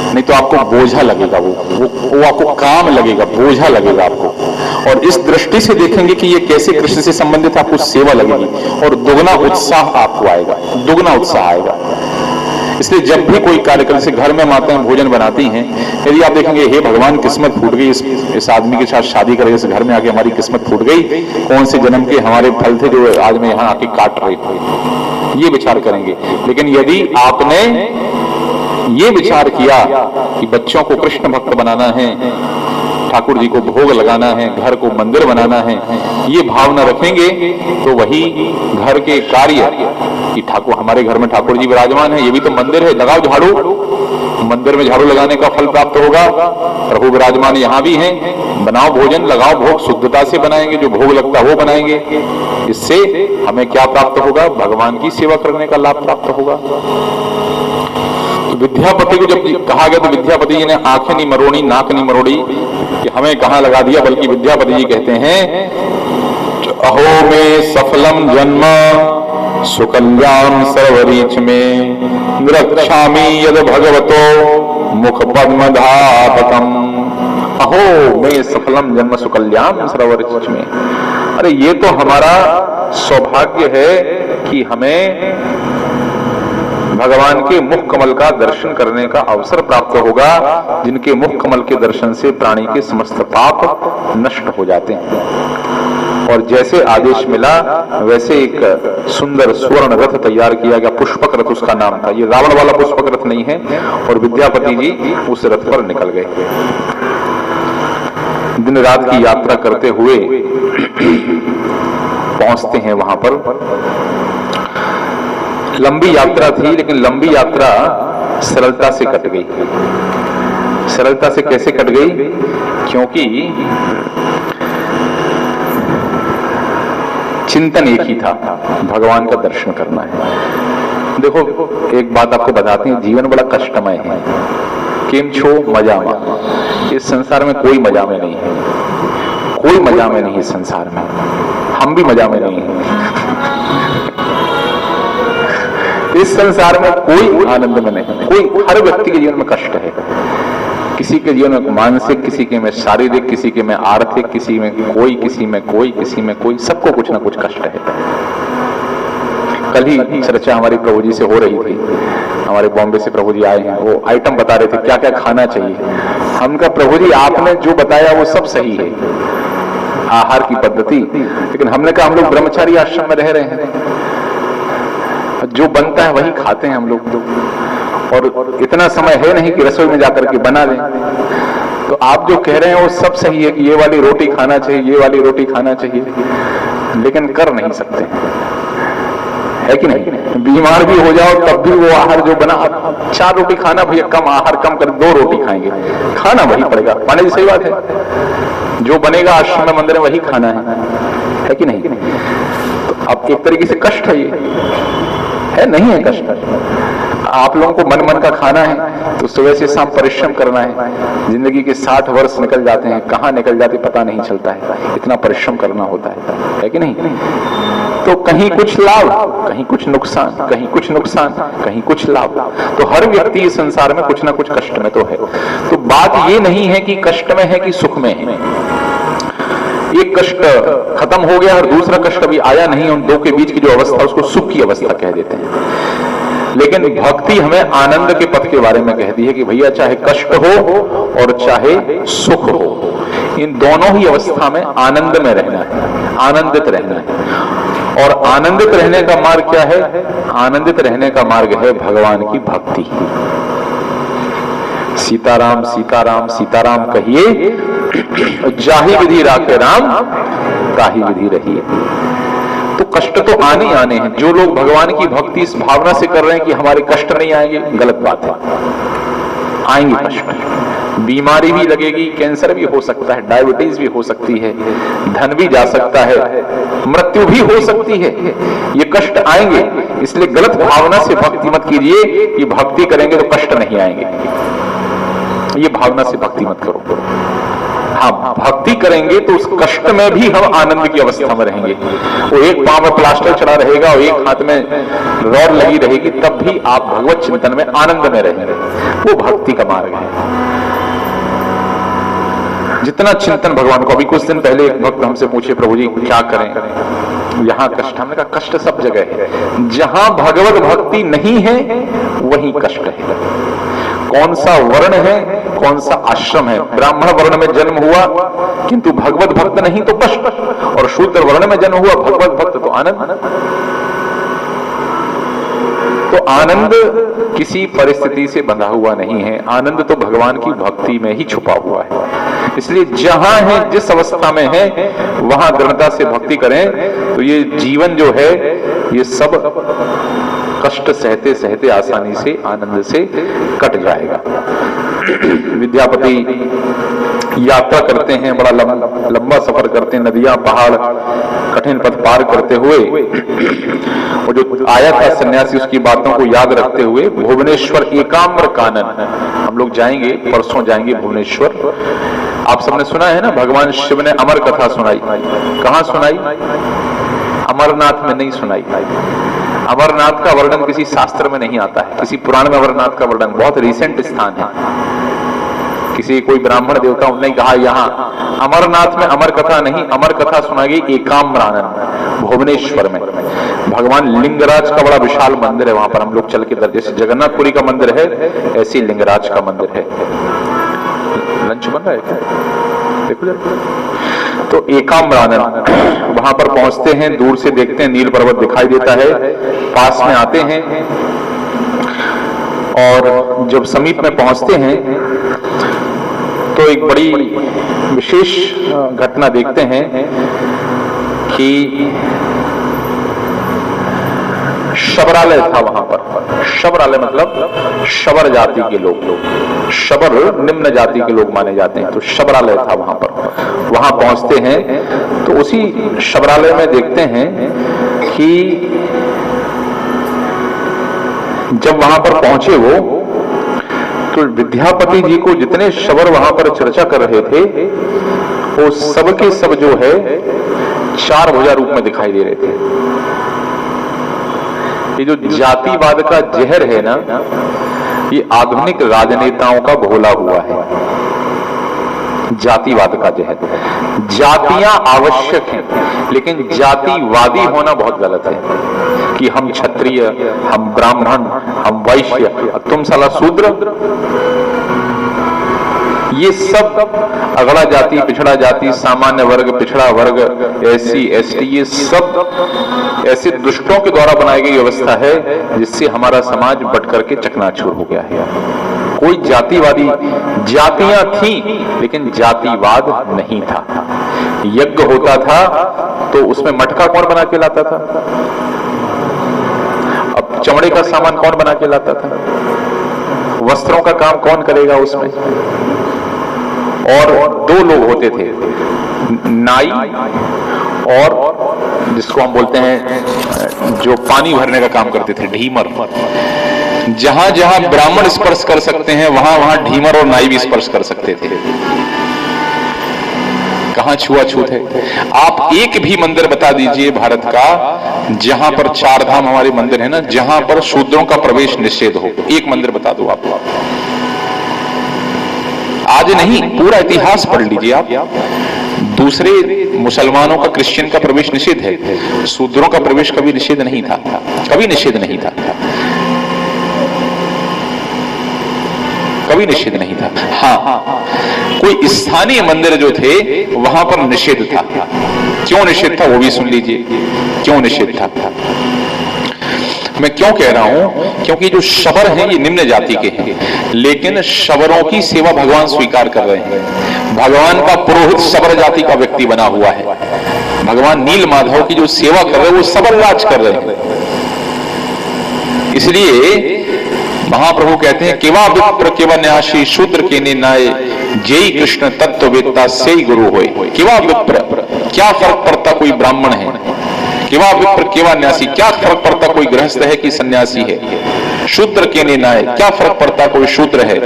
नहीं तो आपको बोझा लगेगा, वो आपको काम लगेगा, बोझा लगेगा आपको। और इस दृष्टि से देखेंगे कि ये कैसे कृष्ण से संबंधित, आपको सेवा लगेगी और दुगना उत्साह आपको आएगा, दुगना उत्साह आएगा। इसलिए जब भी कोई कार्यक्रम से घर में माताएं भोजन बनाती हैं, यदि आप देखेंगे हे भगवान किस्मत फूट गई, इस आदमी के साथ शादी करके इस घर में आके हमारी किस्मत फूट गई, कौन से जन्म के हमारे फल थे जो आज मैं यहाँ आके काट रहे थे, ये विचार करेंगे। लेकिन यदि आपने ये विचार किया कि बच्चों को कृष्ण भक्त बनाना है, ठाकुर जी को भोग लगाना है, घर को मंदिर बनाना है, ये भावना रखेंगे तो वही घर के कार्य कि ठाकुर हमारे घर में ठाकुर जी विराजमान है, ये भी तो मंदिर है, लगाओ झाड़ू, मंदिर में झाड़ू लगाने का फल प्राप्त होगा। प्रभु विराजमान यहाँ भी हैं, बनाओ भोजन, लगाओ भोग, शुद्धता से बनाएंगे, जो भोग लगता है वो बनाएंगे। इससे हमें क्या प्राप्त होगा, भगवान की सेवा करने का लाभ प्राप्त होगा। विद्यापति को जब कहा गया तो विद्यापति जी ने आंखें नहीं मरोड़ी, नाक नहीं मरोड़ी कि हमें कहां लगा दिया, बल्कि विद्यापति जी कहते हैं अहो में सफलम जन्म सुकल्याम सर्वरीच में रक्षामि यद भगवतो मुख पद्मधापकम। अहो में सफलम जन्म सुकल्याम सर्वरीच में। अरे ये तो हमारा सौभाग्य है कि हमें भगवान के मुख कमल का दर्शन करने का अवसर प्राप्त होगा, जिनके मुख कमल के दर्शन से प्राणी के समस्त पाप नष्ट हो जाते हैं। और जैसे आदेश मिला वैसे एक सुंदर स्वर्ण रथ तैयार किया गया, पुष्पक रथ उसका नाम था। ये रावण वाला पुष्पक रथ नहीं है। और विद्यापति जी उस रथ पर निकल गए, दिन रात की यात्रा करते हुए पहुंचते हैं वहां पर। लंबी यात्रा थी, लेकिन लंबी यात्रा सरलता से कट गई। सरलता से कैसे कट गई, क्योंकि चिंतन एक ही था, भगवान का दर्शन करना है। देखो एक बात आपको बताते हैं, जीवन बड़ा कष्टमय है। केम छो मजा में, इस संसार में कोई मजा में नहीं है, कोई मजा में नहीं है इस संसार में, हम भी मजा में नहीं है। इस संसार में कोई आनंद में नहीं, कोई, हर व्यक्ति के जीवन में कष्ट है। किसी के जीवन में मानसिक, किसी के में शारीरिक, किसी के में आर्थिक, किसी में कोई, किसी में कोई, किसी में कोई, सबको कुछ ना कुछ कष्ट है। कल ही चर्चा हमारी प्रभु जी से हो रही थी, हमारे बॉम्बे से प्रभु जी आए हैं, वो आइटम बता रहे थे क्या क्या खाना चाहिए। हम कहा प्रभु जी आपने जो बताया वो सब सही है, आहार की पद्धति, लेकिन हमने कहा हम लोग ब्रह्मचारी आश्रम में रह रहे हैं, जो बनता है वही खाते हैं हम लोग, और इतना समय है नहीं कि रसोई में जाकर के बना लें। तो आप जो कह रहे हैं वो सब सही है कि ये वाली रोटी खाना चाहिए, ये वाली रोटी खाना चाहिए, लेकिन कर नहीं सकते। है कि नहीं? बीमार भी हो जाओ तब भी वो आहार जो बना, 4 रोटी खाना भैया कम, आहार कम कर 2 रोटी खाएंगे, खाना वही पड़ेगा। माने जी सही बात है, जो बनेगा आश्रम में मंदिर में वही खाना है कि नहीं? तो अब एक तरीके से कष्ट है, ये है नहीं है कष्ट? आप लोगों को मन मन का खाना है तो सुबह से शाम परिश्रम करना है। जिंदगी के 60 वर्ष निकल जाते हैं, कहाँ निकल जाते पता नहीं चलता है, इतना परिश्रम करना होता है कि नहीं? तो कहीं कुछ लाभ, कहीं कुछ नुकसान, कहीं कुछ नुकसान, कहीं कुछ लाभ। तो हर व्यक्ति इस संसार में कुछ ना कुछ कष्ट में तो है। तो बात ये नहीं है कि कष्ट में है कि सुख में है। एक कष्ट खत्म हो गया और दूसरा कष्ट अभी आया नहीं, उन दो के बीच की जो अवस्था उसको सुख की अवस्था कह देते हैं। लेकिन भक्ति हमें आनंद के पथ के बारे में कहती है कि भैया चाहे कष्ट हो और चाहे सुख हो, इन दोनों ही अवस्था में आनंद में रहना है, आनंदित रहना है। और आनंदित रहने का मार्ग क्या है? आनंदित रहने का मार्ग है भगवान की भक्ति। सीताराम सीताराम सीताराम कहिए, जाहि विधि राखे राम, ताहि विधि रहिए। तो कष्ट तो आने ही आने हैं। जो लोग भगवान की भक्ति इस भावना से कर रहे हैं कि हमारे कष्ट नहीं आएंगे, गलत बात है, आएंगे कष्ट। बीमारी भी लगेगी, कैंसर भी हो सकता है, डायबिटीज भी हो सकती है, धन भी जा सकता है, मृत्यु भी हो सकती है, ये कष्ट आएंगे। इसलिए गलत भावना से भक्ति मत कीजिए कि भक्ति करेंगे तो कष्ट नहीं आएंगे, ये भावना से भक्ति मत करो। हाँ, भक्ति करेंगे तो उस कष्ट में भी हम आनंद की अवस्था में रहेंगे। वो एक पांव में प्लास्टर चढ़ा रहेगा और एक हाथ में रॉड लगी रहेगी, तब भी आप भगवत चिंतन में आनंद में रहेंगे। वो भक्ति का मार्ग है। जितना चिंतन भगवान को, अभी कुछ दिन पहले एक भक्त हमसे पूछे, प्रभु जी क्या करें, यहाँ कष्ट। हमने कहा कष्ट सब जगह है, जहां भगवत भक्ति नहीं है वहीं कष्ट है। कौन सा वर्ण है, कौन सा आश्रम है? ब्राह्मण वर्ण में जन्म हुआ किंतु भगवत भक्त नहीं तो कष्ट, और शूद्र वर्ण में जन्म हुआ भगवत भक्त तो आनंद। तो आनंद किसी परिस्थिति से बंधा हुआ नहीं है, आनंद तो भगवान की भक्ति में ही छुपा हुआ है। इसलिए जहां है, जिस अवस्था में है, वहां दृढ़ता से भक्ति करें तो ये जीवन जो है ये सब कष्ट सहते सहते आसानी से आनंद से कट जाएगा। विद्यापति यात्रा करते हैं, बड़ा लंबा सफर करते हैं, नदियां पहाड़ कठिन पथ पार करते हुए, वो जो आया था सन्यासी उसकी बातों को याद रखते हुए भुवनेश्वर एकाम्र कानन, हम लोग जाएंगे, परसों जाएंगे भुवनेश्वर। आप सबने सुना है ना, भगवान शिव ने अमर कथा सुनाई। कहां सुनाई? अमरनाथ में नहीं सुनाई। अमरनाथ का वर्णन किसी शास्त्र में नहीं आता है, किसी पुराण में अमरनाथ का वर्णन, बहुत रिसेंट स्थान है। किसी कोई ब्राह्मण देवता उन्होंने कहा यहाँ अमरनाथ में अमर कथा नहीं, अमर कथा सुनाई एकाम्रानन भुवनेश्वर में। भगवान लिंगराज का बड़ा विशाल मंदिर है, वहां पर हम लोग चल के जैसे जगन्नाथपुरी का मंदिर है, ऐसी लिंगराज का मंदिर है। लंच बन रहा है क्या? देखो जरा। तो एकाम्रानन वहां पर पहुंचते हैं, दूर से देखते हैं नील पर्वत दिखाई देता है, पास में आते हैं और जब समीप में पहुंचते हैं तो एक बड़ी विशेष घटना देखते हैं कि शबरालय था वहां पर। शबरालय मतलब शबर जाति के लोग, शबर निम्न जाति के लोग माने जाते हैं, तो शबरालय था वहां पर। वहां पहुंचते हैं तो उसी शबरालय में देखते हैं कि जब वहां पर पहुंचे वो, तो विद्यापति जी को जितने शबर वहां पर चर्चा कर रहे थे वो सब के सब जो है 4 भुजा रूप में दिखाई दे रहे थे। ये जो जातिवाद का जहर है ना, ये आधुनिक राजनेताओं का घोला हुआ है। जातिवाद का जहर, जातियां आवश्यक हैं लेकिन जातिवादी होना बहुत गलत है कि हम क्षत्रिय, हम ब्राह्मण, हम वैश्य, तुम साला शूद्र। ये सब अगड़ा जाति, पिछड़ा जाति, सामान्य वर्ग, पिछड़ा वर्ग, SC ST, ये सब ऐसे दुष्टों के द्वारा बनाई गई व्यवस्था है जिससे हमारा समाज बट करके चकनाचूर हो गया है। कोई जातिवादी, जातियां थी लेकिन जातिवाद नहीं था। यज्ञ होता था तो उसमें मटका कौन बना के लाता था? कपड़े का सामान कौन बना के लाता था? वस्त्रों का काम कौन करेगा उसमें? और दो लोग होते थे, नाई और जिसको हम बोलते हैं जो पानी भरने का काम करते थे, ढीमर। जहां जहां ब्राह्मण स्पर्श कर सकते हैं वहां वहां ढीमर और नाई भी स्पर्श कर सकते थे। कहां छुआछूत है? आप एक भी मंदिर बता दीजिए भारत का जहां पर चार धाम हमारे मंदिर है ना, जहां पर शूद्रों का प्रवेश निषेध हो, एक मंदिर बता दो आप। आज नहीं, पूरा इतिहास पढ़ लीजिए आप। दूसरे मुसलमानों का, क्रिश्चियन का प्रवेश निषेध है, शूद्रों का प्रवेश कभी निषेध नहीं था, कभी निषेध नहीं था, कभी निषेध नहीं था। हाँ, कोई स्थानीय मंदिर जो थे वहां पर निषेध था। क्यों निषेध था वो भी सुन लीजिए, क्यों निषेध था। मैं क्यों कह रहा हूं? क्योंकि जो शबर हैं ये निम्न जाति के हैं, लेकिन शबरों की सेवा भगवान स्वीकार कर रहे हैं। भगवान का पुरोहित शबर जाति का व्यक्ति बना हुआ है। भगवान नील माधव की जो सेवा कर रहे हैं वो शबर राज कर रहे हैं। इसलिए महाप्रभु कहते हैं केवा विप्र केवा न्यासी शूद्र के ने नाये जय कृष्ण तत्ववेत्ता से गुरु होए। केवा विप्र, क्या फर्क पड़ता कोई ब्राह्मण है? केवा विप्र केवा न्यासी, क्या फर्क पड़ता कोई गृहस्थ है कि सन्यासी है? शूद्र के ने नाये, क्या फर्क पड़ता कोई शूद्र है?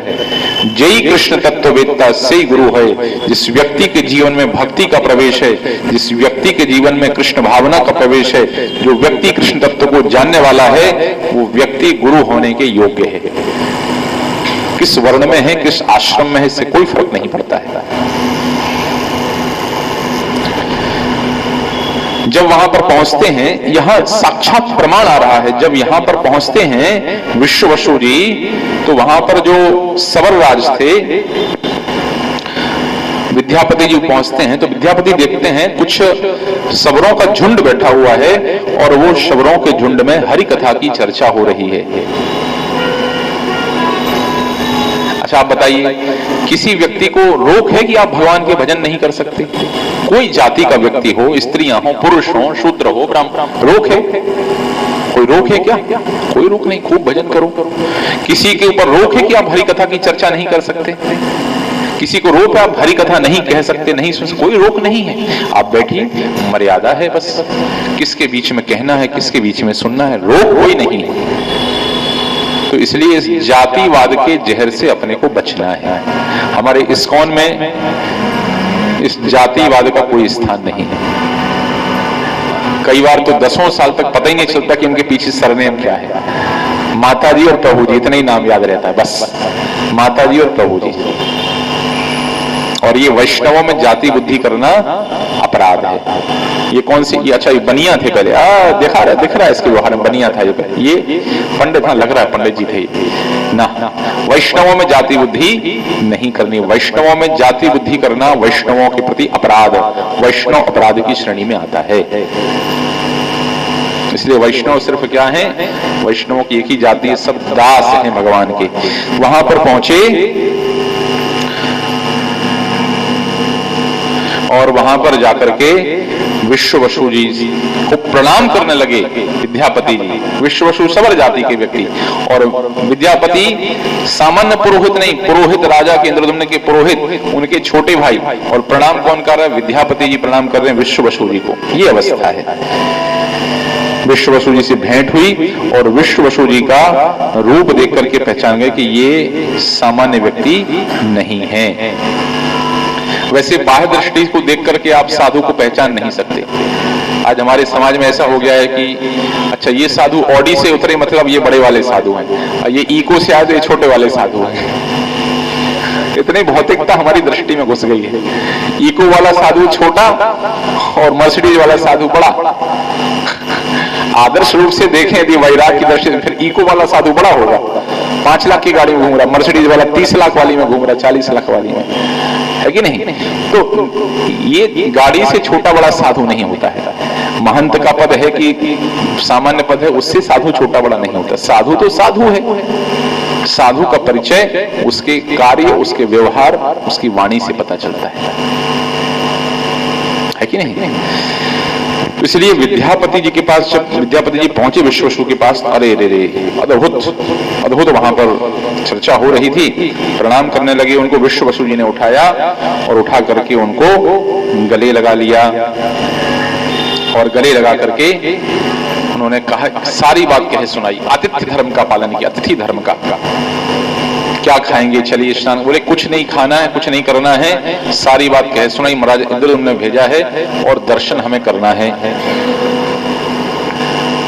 जय कृष्ण तत्ववेत्ता से गुरु है। जिस व्यक्ति के जीवन में भक्ति का प्रवेश है, जिस व्यक्ति के जीवन में कृष्ण भावना का प्रवेश है, जो व्यक्ति कृष्ण तत्व को जानने वाला है, वो व्यक्ति गुरु होने के योग्य है। किस वर्ण में है, किस आश्रम में है, इससे कोई फर्क नहीं पड़ता है। जब वहां पर पहुंचते हैं, यहां साक्षात प्रमाण आ रहा है, जब यहां पर पहुंचते हैं विश्ववसु जी, तो वहां पर जो सबर राज थे विद्यापति जी पहुंचते हैं, तो विद्यापति देखते हैं कुछ शबरों का झुंड बैठा हुआ है और वो शबरों के झुंड में हरि कथा की चर्चा हो रही है। अच्छा आप बताइए, किसी व्यक्ति को रोक है कि आप भगवान के भजन नहीं कर सकते? कोई जाति का व्यक्ति हो, स्त्रियां हो, पुरुष हो, शूद्र हो, ब्राह्मण, रोक है? कोई रोक है क्या? कोई रोक नहीं, खूब भजन करो। किसी के ऊपर रोक है कि आप हरि कथा की चर्चा नहीं कर सकते? किसी को रोक है आप हरि कथा नहीं कह सकते, नहीं सुन सकते? कोई रोक नहीं है, आप बैठिए, मर्यादा है बस। किसके बीच में कहना है, किसके बीच में सुनना है, रोक कोई नहीं है। तो इसलिए इस जातिवाद के जहर से अपने को बचना है। हमारे इस्कॉन में इस जातिवाद का कोई स्थान नहीं है। कई बार तो 10 साल तक पता ही नहीं चलता कि उनके पीछे सरनेम क्या है। माता जी और प्रभु जी, इतना ही नाम याद रहता है बस, माता जी और प्रभु जी। और ये वैष्णवों में जाति बुद्धि करना अपराध है। ये कौन सी, ये अच्छा ये बनिया थे पहले, दिख रहा है इसके व्यवहार में बनिया था ये पंडित, हाँ लग रहा है पंडित जी थे ना। वैष्णवों में जाति बुद्धि नहीं करनी। वैष्णवों में जाति बुद्धि करना वैष्णवों के प्रति अपराध, वैष्णव अपराध की श्रेणी में आता है। इसलिए वैष्णव सिर्फ क्या है? वैष्णवों की एक ही जाति है, सब दास हैं भगवान के। वहां पर पहुंचे और वहां पर जाकर के विश्ववसु जी को प्रणाम करने लगे विद्यापति जी। विश्ववसु सबर जाति के व्यक्ति, और विद्यापति सामान्य पुरोहित नहीं, पुरोहित राजा के इंद्रदम्न के पुरोहित, उनके छोटे भाई। और प्रणाम कौन कर रहा है? विद्यापति जी प्रणाम कर रहे हैं विश्ववसु जी को। ये अवस्था है। विश्ववसु जी से भेंट हुई और विश्ववसु जी का रूप देख करके पहचान गए कि ये सामान्य व्यक्ति नहीं है। वैसे बाह्य दृष्टि को देख करके आप साधु को पहचान नहीं सकते। आज हमारे समाज में ऐसा हो गया है कि अच्छा ये साधु ऑडी से उतरे मतलब ये बड़े वाले साधु हैं, ये इको से आए तो ये छोटे वाले साधु हैं। इतनी भौतिकता हमारी दृष्टि में घुस गई है। इको वाला साधु छोटा और मर्सिडीज वाला साधु बड़ा। आदर्श रूप से देखें यदि वैराग की दृष्टि से, फिर इको वाला साधु बड़ा होगा, 5 लाख की गाड़ी में घूम रहा, मर्सिडीज वाला 30 लाख वाली में घूम रहा, 40 लाख वाली में, है कि नहीं? तो ये गाड़ी से छोटा बड़ा साधु नहीं होता है। महंत का पद है कि सामान्य पद है, उससे साधु छोटा बड़ा नहीं होता। साधु तो साधु है। साधु का परिचय उसके कार्य, उसके व्यवहार, उसकी वाणी से पता चलता है कि नहीं? तो इसलिए विद्यापति जी के पास जब विद्यापति जी पहुंचे विश्ववसु के पास, अरे रे रे अद्भुत वहां पर चर्चा हो रही थी। प्रणाम करने लगे उनको, विश्ववसु जी ने उठाया और उठा करके उनको गले लगा लिया और गले लगा करके उन्होंने कहा, सारी बात कहे सुनाई, आतिथ्य धर्म का पालन किया, अतिथि धर्म का। क्या खाएंगे, चलिए स्नान, बोले कुछ नहीं खाना है, कुछ नहीं करना है, सारी बात कहे सुनाई। महाराज इंद्रदुम्न ने भेजा है और दर्शन हमें करना है।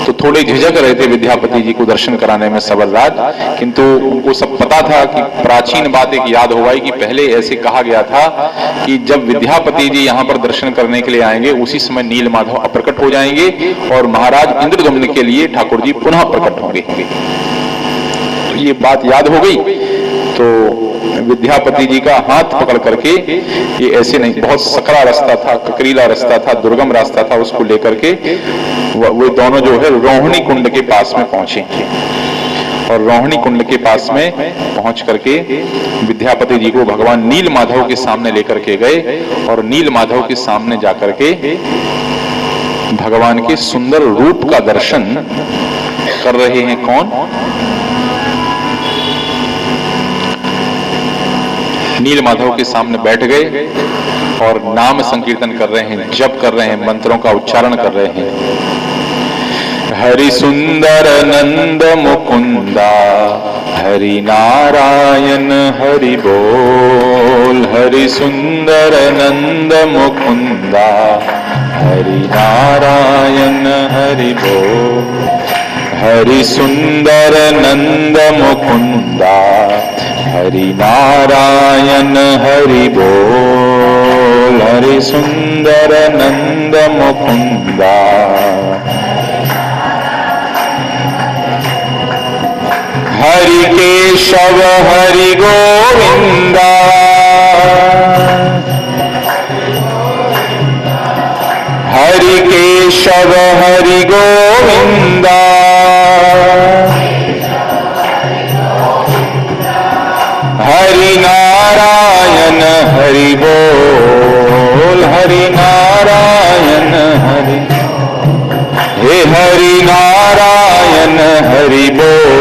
तो थोड़े झिझक रहे थे विद्यापति जी को दर्शन कराने में सबलराज, किंतु उनको सब पता था कि प्राचीन बात एक याद हो गई कि पहले ऐसे कहा गया था कि जब विद्यापति जी यहाँ पर दर्शन करने के लिए आएंगे उसी समय नील माधव अप्रकट हो जाएंगे और महाराज इंद्रदुम्न के लिए ठाकुर जी पुनः प्रकट होंगे। तो ये बात याद हो गई। तो विद्यापति जी का हाथ पकड़ करके, ये ऐसे नहीं, बहुत सकरा रास्ता था, ककरीला रास्ता था, दुर्गम रास्ता था, उसको लेकर के वो दोनों जो है रोहिणी कुंड के पास में पहुंचे और रोहिणी कुंड के पास में पहुंच करके विद्यापति जी को भगवान नील माधव के सामने लेकर के गए और नील माधव के सामने जाकर के भगवान के सुंदर रूप का दर्शन कर रहे हैं। कौन? नील माधव के सामने बैठ गए और नाम संकीर्तन कर रहे हैं, जप कर रहे हैं, मंत्रों का उच्चारण कर रहे हैं। हरि सुंदर नंद मुकुंदा, हरि नारायण हरि बोल। हरि सुंदर नंद मुकुंदा, हरि नारायण हरि बोल। हरि सुंदर नंद मुकुंदा, हरि नारायण हरि बोल। हरि सुंदर नंद मुकुंदा। हरि केशव हरि गोविंदा, हरि केशव हरि गोविंदा। हरि नारायण हरि बोल। हरि नारायण हरि, हे हरि नारायण हरि बोल।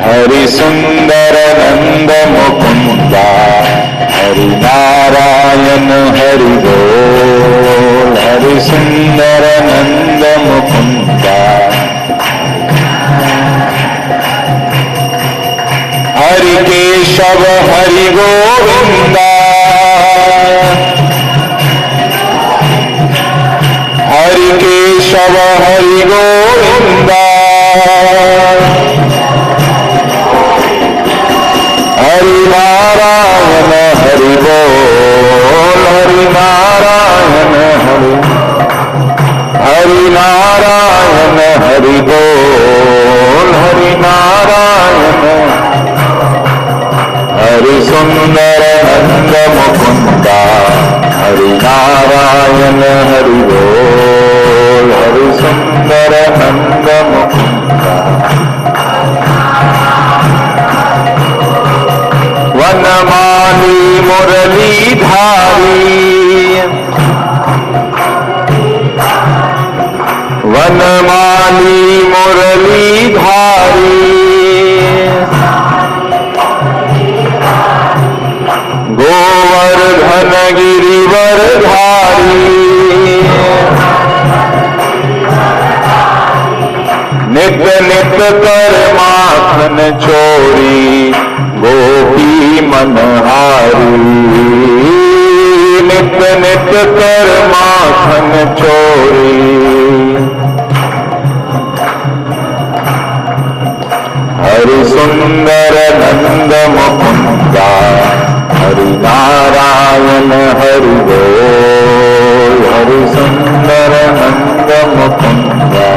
हरि सुंदर नंद मुकुंदा, हरि नारायण हरि बोल। हरि सुंदर नंद मुकुंदा। हरि केशव हरि गोविंदा, हरि केशव हरि गोविंदा। हरि नारायण हरि बोल। हरि नारायण हरि, हरि नारायण हरि बोल। हरि नारायण। हरि सुंदर नंद मुकुंदा, हरि नारायण हरि बोल। हरि सुंदर नंद मुकुंदा। वनमाली मुरली धारी, वनमाली मुरली धारी। गोवर्धन गिरिवर धारी, नित नित कर माखन चोरी, गोपी मनहारी। नित नित कर माखन चोरी। हरि सुंदर नंद मुकुंदा, हरि नारायण हरि बोल। हरि सुंदर नंद मुकुंदा।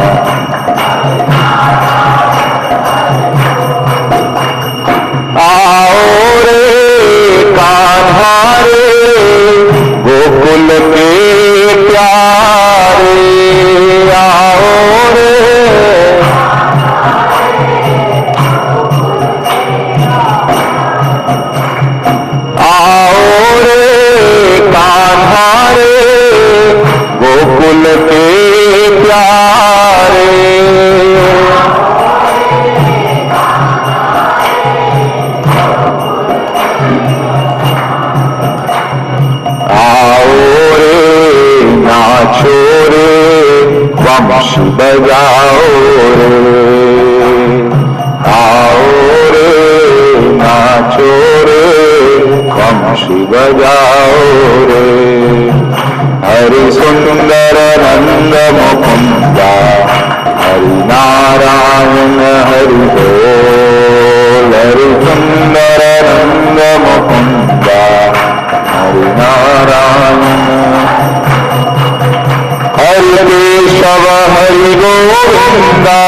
आओ रे कान्हा रे, गोकुल के प्यारे। आओ रे, आओ रे गोकुल के प्यारे आओ रे नाचो रे वंश बजाओ रे आओ रे नाचो रे वंश बजाओ रे हरि सुंदर नंद मुकुंदा हरि नारायण हरि बोल हरि सुंदर नंद मुकुंदा हरि नारायण हरि केशव हरि गोविंदा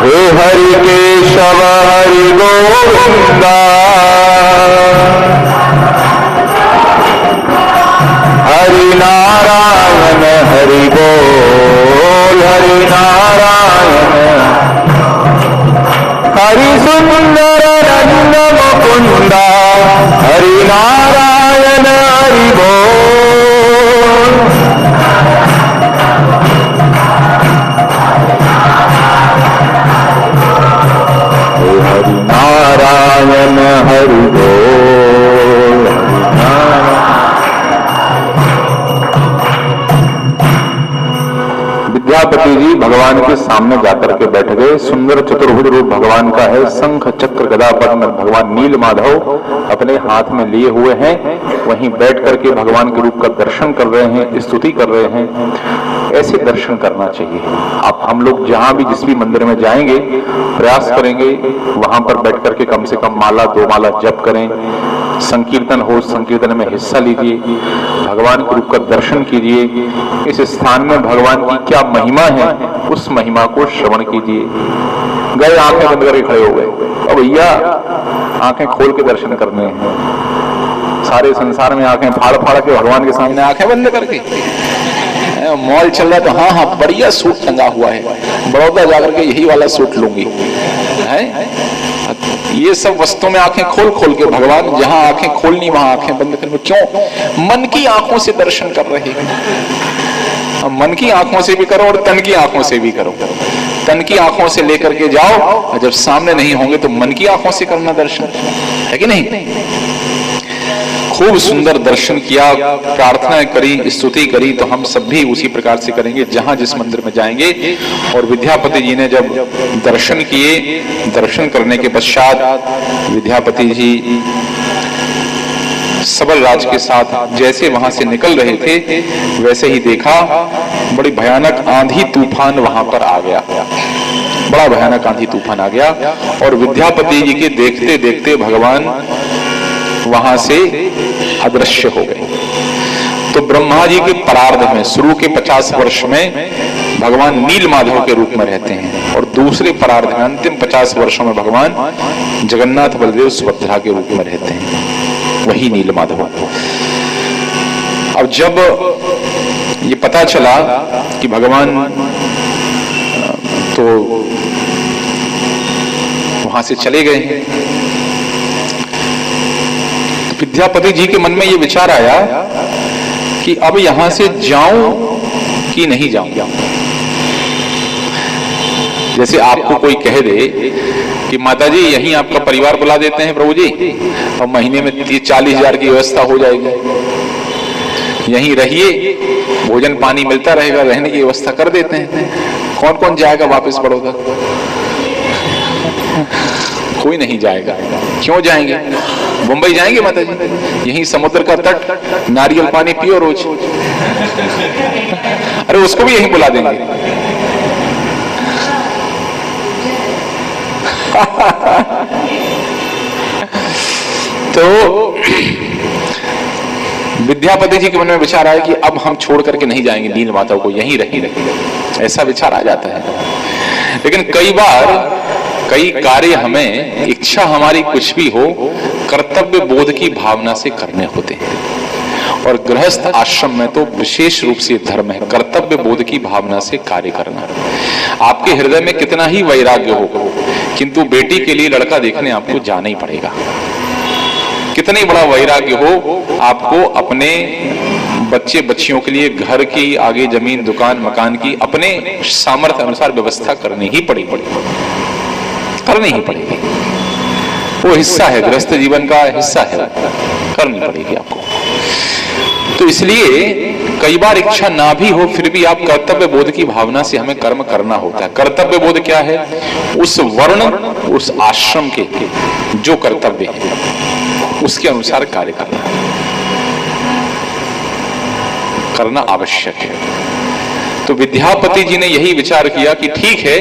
हे हरि केशव हरि गोविंदा हरि नारायण हरि बोल हरि नारायण हरि सुंदर नंद मुकुंदा हरि नारायण हरि बोल हरि नारायण हरि बोल हरि नारायण। विद्यापति जी भगवान के सामने जाकर के बैठ गए। सुंदर चतुर्भुज रूप भगवान का है। शंख चक्र गदा पद्म भगवान नील माधव अपने हाथ में लिए हुए हैं। वहीं बैठ करके भगवान के रूप का दर्शन कर रहे हैं, स्तुति कर रहे हैं। ऐसे दर्शन करना चाहिए। आप हम लोग जहां भी जिस भी मंदिर में जाएंगे प्रयास करेंगे वहां पर बैठ करके कम से कम माला 2 माला जप करें। संकीर्तन हो, संकीर्तन में हिस्सा लीजिए, भगवान के रूप का दर्शन कीजिए। इस स्थान में भगवान की क्या महिमा है उस महिमा को श्रवण कीजिए। गए आंखें बंद करके खड़े हो गए, अब भैया आंखें खोल के दर्शन करने हैं। सारे संसार में आंखें फाड़ फाड़ के भगवान के सामने आंखें बंद करके मॉल चल रहा है तो हाँ हाँ बढ़िया सूट टंगा हुआ है, बड़ौदा जाकर के यही वाला सूट लूंगी है। ये सब वस्तुओं में आंखें खोल खोल के भगवान जहां आंखें खोलनी वहां आंखें बंद करके क्यों? मन की आंखों से दर्शन कर रहे हैं। मन की आंखों से भी करो और तन की आंखों से भी करो। तन की आंखों से लेकर के जाओ और जब सामने नहीं होंगे तो मन की आंखों से करना दर्शन, है कि नहीं? खूब सुंदर दर्शन किया, प्रार्थनाएं करी, स्तुति करी, तो हम सब भी उसी प्रकार से करेंगे जहां जिस मंदिर में जाएंगे। और विद्यापति जी ने जब दर्शन किए, दर्शन करने के पश्चात विद्यापति जी सबल राज के साथ जैसे वहां से निकल रहे थे वैसे ही देखा बड़ी भयानक आंधी तूफान वहां पर आ गया। बड़ा भयानक आंधी तूफान आ गया और विद्यापति जी के देखते देखते भगवान वहां से अदृश्य हो गए। तो ब्रह्मा जी के परार्ध में शुरू के 50 वर्ष में भगवान नील माधव के रूप में रहते हैं और दूसरे परार्ध में अंतिम 50 वर्षों में भगवान जगन्नाथ बलदेव सुभद्रा के रूप में रहते हैं, वही नील माधव। अब जब ये पता चला कि भगवान तो वहां से चले गए हैं, विद्यापति जी के मन में ये विचार आया कि अब यहां से जाऊं कि नहीं जाऊं। जैसे आपको कोई कह दे कि माताजी यहीं आपका परिवार बुला देते हैं प्रभु जी और महीने में 30-40 की व्यवस्था हो जाएगी, यहीं रहिए, भोजन पानी मिलता रहेगा, रहने की व्यवस्था कर देते हैं। कौन कौन जाएगा वापस बड़ौदा? कोई नहीं जाएगा। क्यों जाएंगे? मुंबई जाएंगे माता जी, यहीं समुद्र का तट, नारियल पानी पियो रोज। अरे उसको भी यहीं बुला देंगे। तो विद्यापति जी के मन में विचार आया कि अब हम छोड़ करके नहीं जाएंगे नील माता को, यहीं रहेंगे। ऐसा विचार आ जाता है। लेकिन कई बार कई कार्य हमें इच्छा हमारी कुछ भी हो कर्तव्य बोध की भावना से करने होते हैं। और गृहस्थ आश्रम में तो विशेष रूप से धर्म है कर्तव्य बोध की भावना से कार्य करना। आपके हृदय में कितना ही वैराग्य हो, किंतु बेटी के लिए लड़का देखने आपको जाना ही पड़ेगा। कितनी बड़ा वैराग्य हो, आपको अपने बच्चे बच्चियों के लिए घर की, आगे जमीन दुकान मकान की अपने सामर्थ्य अनुसार व्यवस्था करनी ही पड़ेगी, करनी ही पड़ेगी। वो हिस्सा है, गृहस्थ जीवन का हिस्सा है, करनी पड़ेगी आपको। तो इसलिए कई बार इच्छा ना भी हो फिर भी आप कर्तव्य बोध की भावना से हमें कर्म करना होता है। कर्तव्य बोध क्या है? उस वर्ण, उस आश्रम के जो कर्तव्य है उसके अनुसार कार्य करना आवश्यक है। तो विद्यापति जी ने यही विचार किया कि ठीक है,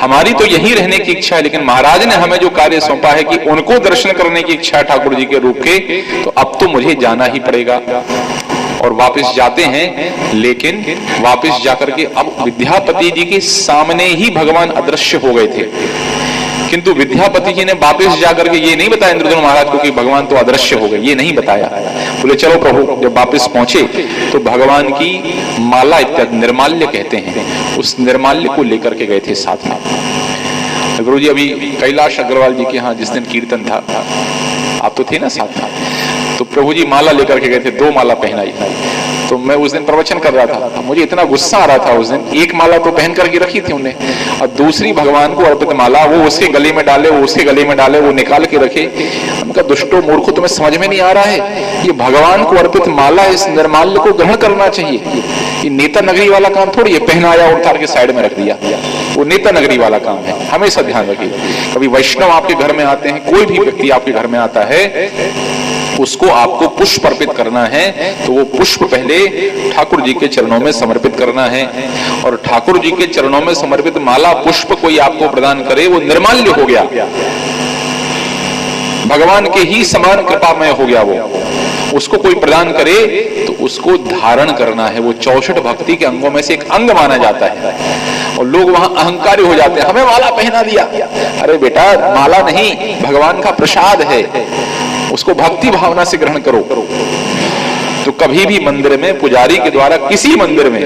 हमारी तो यही रहने की इच्छा है, लेकिन महाराज ने हमें जो कार्य सौंपा है कि उनको दर्शन करने की इच्छा है ठाकुर जी के रूप के, तो अब तो मुझे जाना ही पड़ेगा। और वापस जाते हैं, लेकिन वापस जाकर के अब विद्यापति जी के सामने ही भगवान अदृश्य हो गए थे। किंतु विद्यापति जी ने वापस जाकर के ये नहीं बताया इंद्रद्युम्न महाराज को कि भगवान तो अदृश्य हो गए, ये नहीं बताया। बोले चलो प्रभु, जब वापस पहुंचे तो भगवान की माला इत्यादि, निर्माल्य कहते हैं, उस निर्माल्य को लेकर के गए थे साथ में। गुरु जी अभी कैलाश अग्रवाल जी के यहाँ जिस दिन कीर्तन था, आप तो थे ना साथ में, तो प्रभु जी माला लेकर के गए थे, 2 माला पहनाई। तो मैं उस दिन प्रवचन कर रहा था, मुझे इतना गुस्सा आ रहा था उस दिन। एक माला तो पहन करके रखी थी उन्हें, और दूसरी भगवान को अर्पित माला वो उसके गले में डाले, वो उसके गले में डाले, वो निकाल के रखे। उनका दुष्टो मूर्खो, तुम्हें समझ में नहीं आ रहा है, ये भगवान को अर्पित माला, इस निर्माल्य को ग्रहण करना चाहिए। ये नेता नगरी वाला काम थोड़ी है, पहनाया और उतार के साइड में रख दिया, वो नेता नगरी वाला काम है। हमेशा ध्यान रखिए, कभी वैष्णव आपके घर में आते हैं, कोई भी व्यक्ति आपके घर में आता है, उसको आपको पुष्प अर्पित करना है, तो वो पुष्प पहले ठाकुर जी के चरणों में समर्पित करना है। और ठाकुर जी के चरणों में समर्पित माला पुष्प कोई आपको प्रदान करे, वो निर्माल्य हो गया, भगवान के ही समान कृपामय हो गया। वो उसको कोई प्रदान करे तो उसको धारण करना है, वो 64 भक्ति के अंगों में से एक अंग माना जाता है। और लोग वहां अहंकारी हो जाते हैं, हमें माला पहना दिया। अरे बेटा, माला नहीं, भगवान का प्रसाद है, उसको भक्ति भावना से ग्रहण करो। तो कभी भी मंदिर में पुजारी के द्वारा, किसी मंदिर में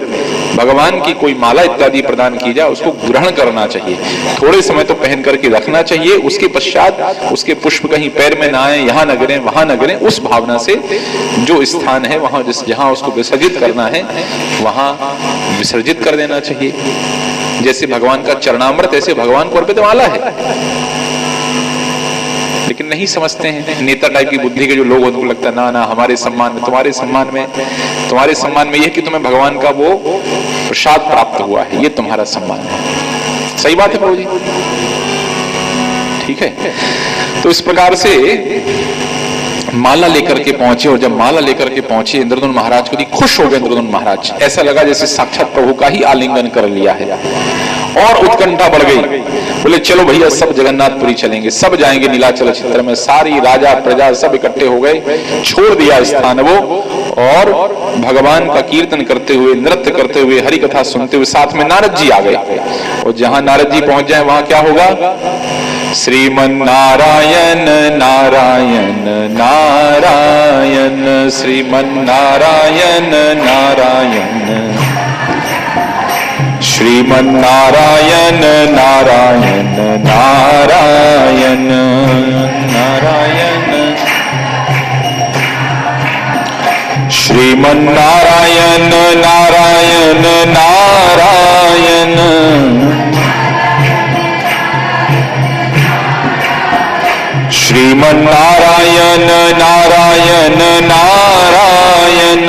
भगवान की कोई माला इत्यादि प्रदान की जाए, उसको ग्रहण करना चाहिए। थोड़े समय तो पहन करके रखना चाहिए, उसके पश्चात उसके पुष्प कहीं पैर में ना आए, यहाँ न गिरें वहां न गिरें, उस भावना से जो स्थान है वहां, जहां उसको विसर्जित करना है वहां विसर्जित कर देना चाहिए। जैसे भगवान का चरणामृत, ऐसे भगवान को अर्पित माला है। लेकिन नहीं समझते हैं, नेता टाइप की बुद्धि के जो लोग, उनको लगता है ना ना, हमारे सम्मान में, तुम्हारे सम्मान में यह कि तुम्हें भगवान का वो प्रसाद प्राप्त हुआ है, ये तुम्हारा सम्मान है। सही बात है प्रभु जी, ठीक है। तो इस प्रकार से माला लेकर के पहुंचे, और जब माला लेकर के पहुंचे इंद्रद्युम्न महाराज को खुश हो गए। इंद्रद्युम्न महाराज, ऐसा लगा जैसे साक्षात प्रभु का ही आलिंगन कर लिया है, और उत्कंठा बढ़ गई। बोले चलो भैया, सब जगन्नाथपुरी चलेंगे, सब जाएंगे नीलाचल क्षेत्र में। सारी राजा प्रजा सब इकट्ठे हो गए, छोड़ दिया स्थान वो, और भगवान का कीर्तन करते हुए, नृत्य करते हुए, हरि कथा सुनते हुए, साथ में नारद जी आ गए। और जहां नारद जी पहुंच जाए वहां क्या होगा? श्रीमन नारायण नारायण नारायण, श्रीमन नारायण नारायण, श्रीमन नारायण नारायण नारायण नारायण, श्रीमन नारायण नारायण नारायण, श्रीमन नारायण नारायण नारायण,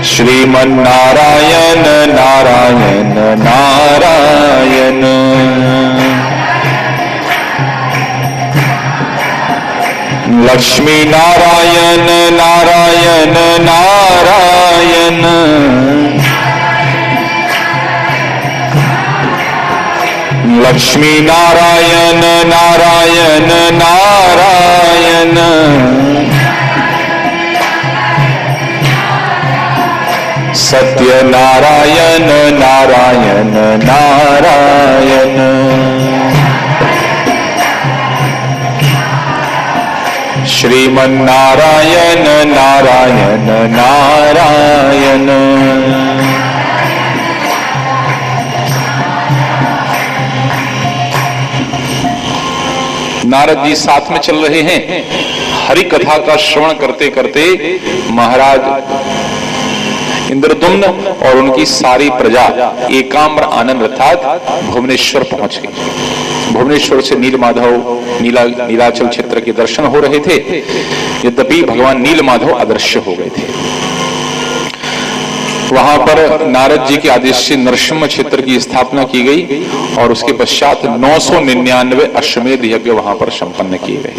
श्रीमन नारायण नारायण नारायण, लक्ष्मी नारायण नारायण नारायण, लक्ष्मी नारायण नारायण नारायण, सत्य नारायण नारायण नारायण, श्रीमन नारायण नारायण नारायण, नारद जी साथ में चल रहे हैं। हरि कथा का श्रवण करते करते महाराज इंद्रदुम्न और उनकी सारी प्रजा एकाम्र आनंद अर्थात भुवनेश्वर पहुंच गई। भुवनेश्वर से नीलमाधव नीलाचल क्षेत्र के दर्शन हो रहे थे, यद्यपि भगवान नीलमाधव अदृश्य हो गए थे। वहां पर नारद जी के आदेश से नरसिम्हा क्षेत्र की स्थापना की गई और उसके पश्चात 999 अश्वमेध यज्ञ वहां पर संपन्न किए गए।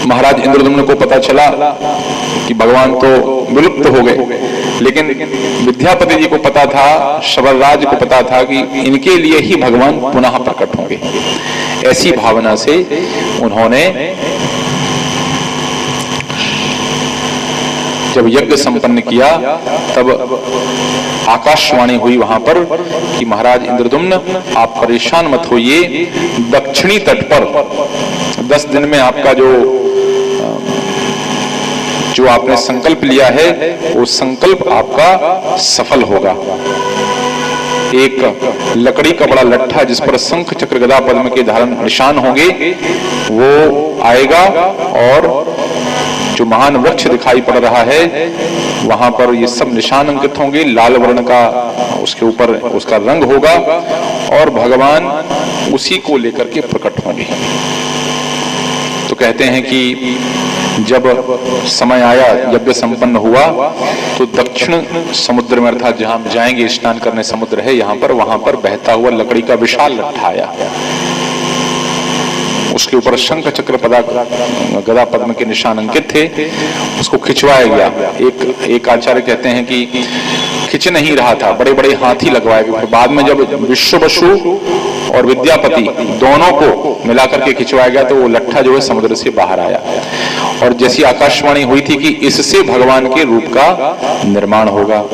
महाराज इंद्रदुम्न को पता चला कि भगवान तो विलुप्त हो गए, लेकिन विद्यापति जी को पता था, शबरराज को पता था कि इनके लिए ही भगवान पुनः प्रकट होंगे। ऐसी भावना से उन्होंने जब यज्ञ संपन्न किया तब आकाशवाणी हुई वहां पर कि महाराज इंद्रदुम्न आप परेशान मत होइए, दक्षिणी तट पर 10 दिन में आपका जो आपने संकल्प लिया है वो संकल्प आपका सफल होगा। एक लकड़ी का बड़ा लट्ठा जिस पर शंख चक्र गदा पद्म के धारण निशान होंगे वो आएगा और जो महान वृक्ष दिखाई पड़ रहा है वहां पर ये सब निशान अंकित होंगे। लाल वर्ण का उसके ऊपर उसका रंग होगा और भगवान उसी को लेकर के प्रकट होंगे। तो कहते हैं कि जब समय आया, यज्ञ संपन्न हुआ, तो दक्षिण समुद्र में अर्थात जहां हम जाएंगे स्नान करने समुद्र है यहाँ पर, वहां पर बहता हुआ लकड़ी का विशाल लट्ठा आया। उसके ऊपर शंख चक्र गदा पद्म के निशान अंकित थे। उसको खिंचवाया गया। एक आचार्य कहते हैं कि खिंच नहीं रहा था, बड़े बड़े हाथी लगवाए गए। बाद में जब विश्ववसु और विद्यापति दोनों को मिलाकर के खिंचवाया गया तो वो लट्ठा जो है समुद्र से बाहर आया। और जैसी आकाशवाणी हुई थी कि इससे भगवान के रूप का निर्माण होगा।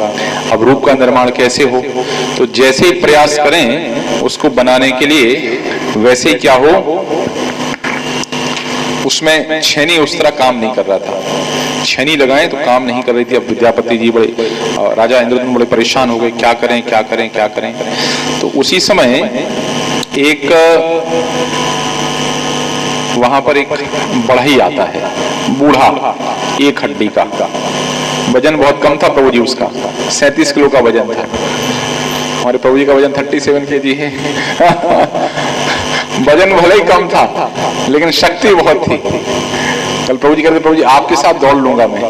अब रूप का निर्माण कैसे हो, तो जैसे ही प्रयास करें उसको बनाने के लिए वैसे ही क्या हो, उसमें छेनी उस तरह काम नहीं कर रहा था। छेनी लगाएं तो काम नहीं कर रही थी। अब विद्यापति जी बड़े, राजा इंद्रदुम्न बड़े परेशान हो गए, क्या करें क्या करें क्या करें। तो उसी समय एक वहां पर एक बढ़ई आता है, बूढ़ा, एक हड्डी का, वजन बहुत कम था प्रभु जी उसका, 37 किलो का वजन था। हमारे प्रभु जी का वजन 37 kg है। वजन भले ही कम था लेकिन शक्ति बहुत थी। कल प्रभु जी कहते, प्रभु जी आपके साथ दौड़ लूंगा मैं,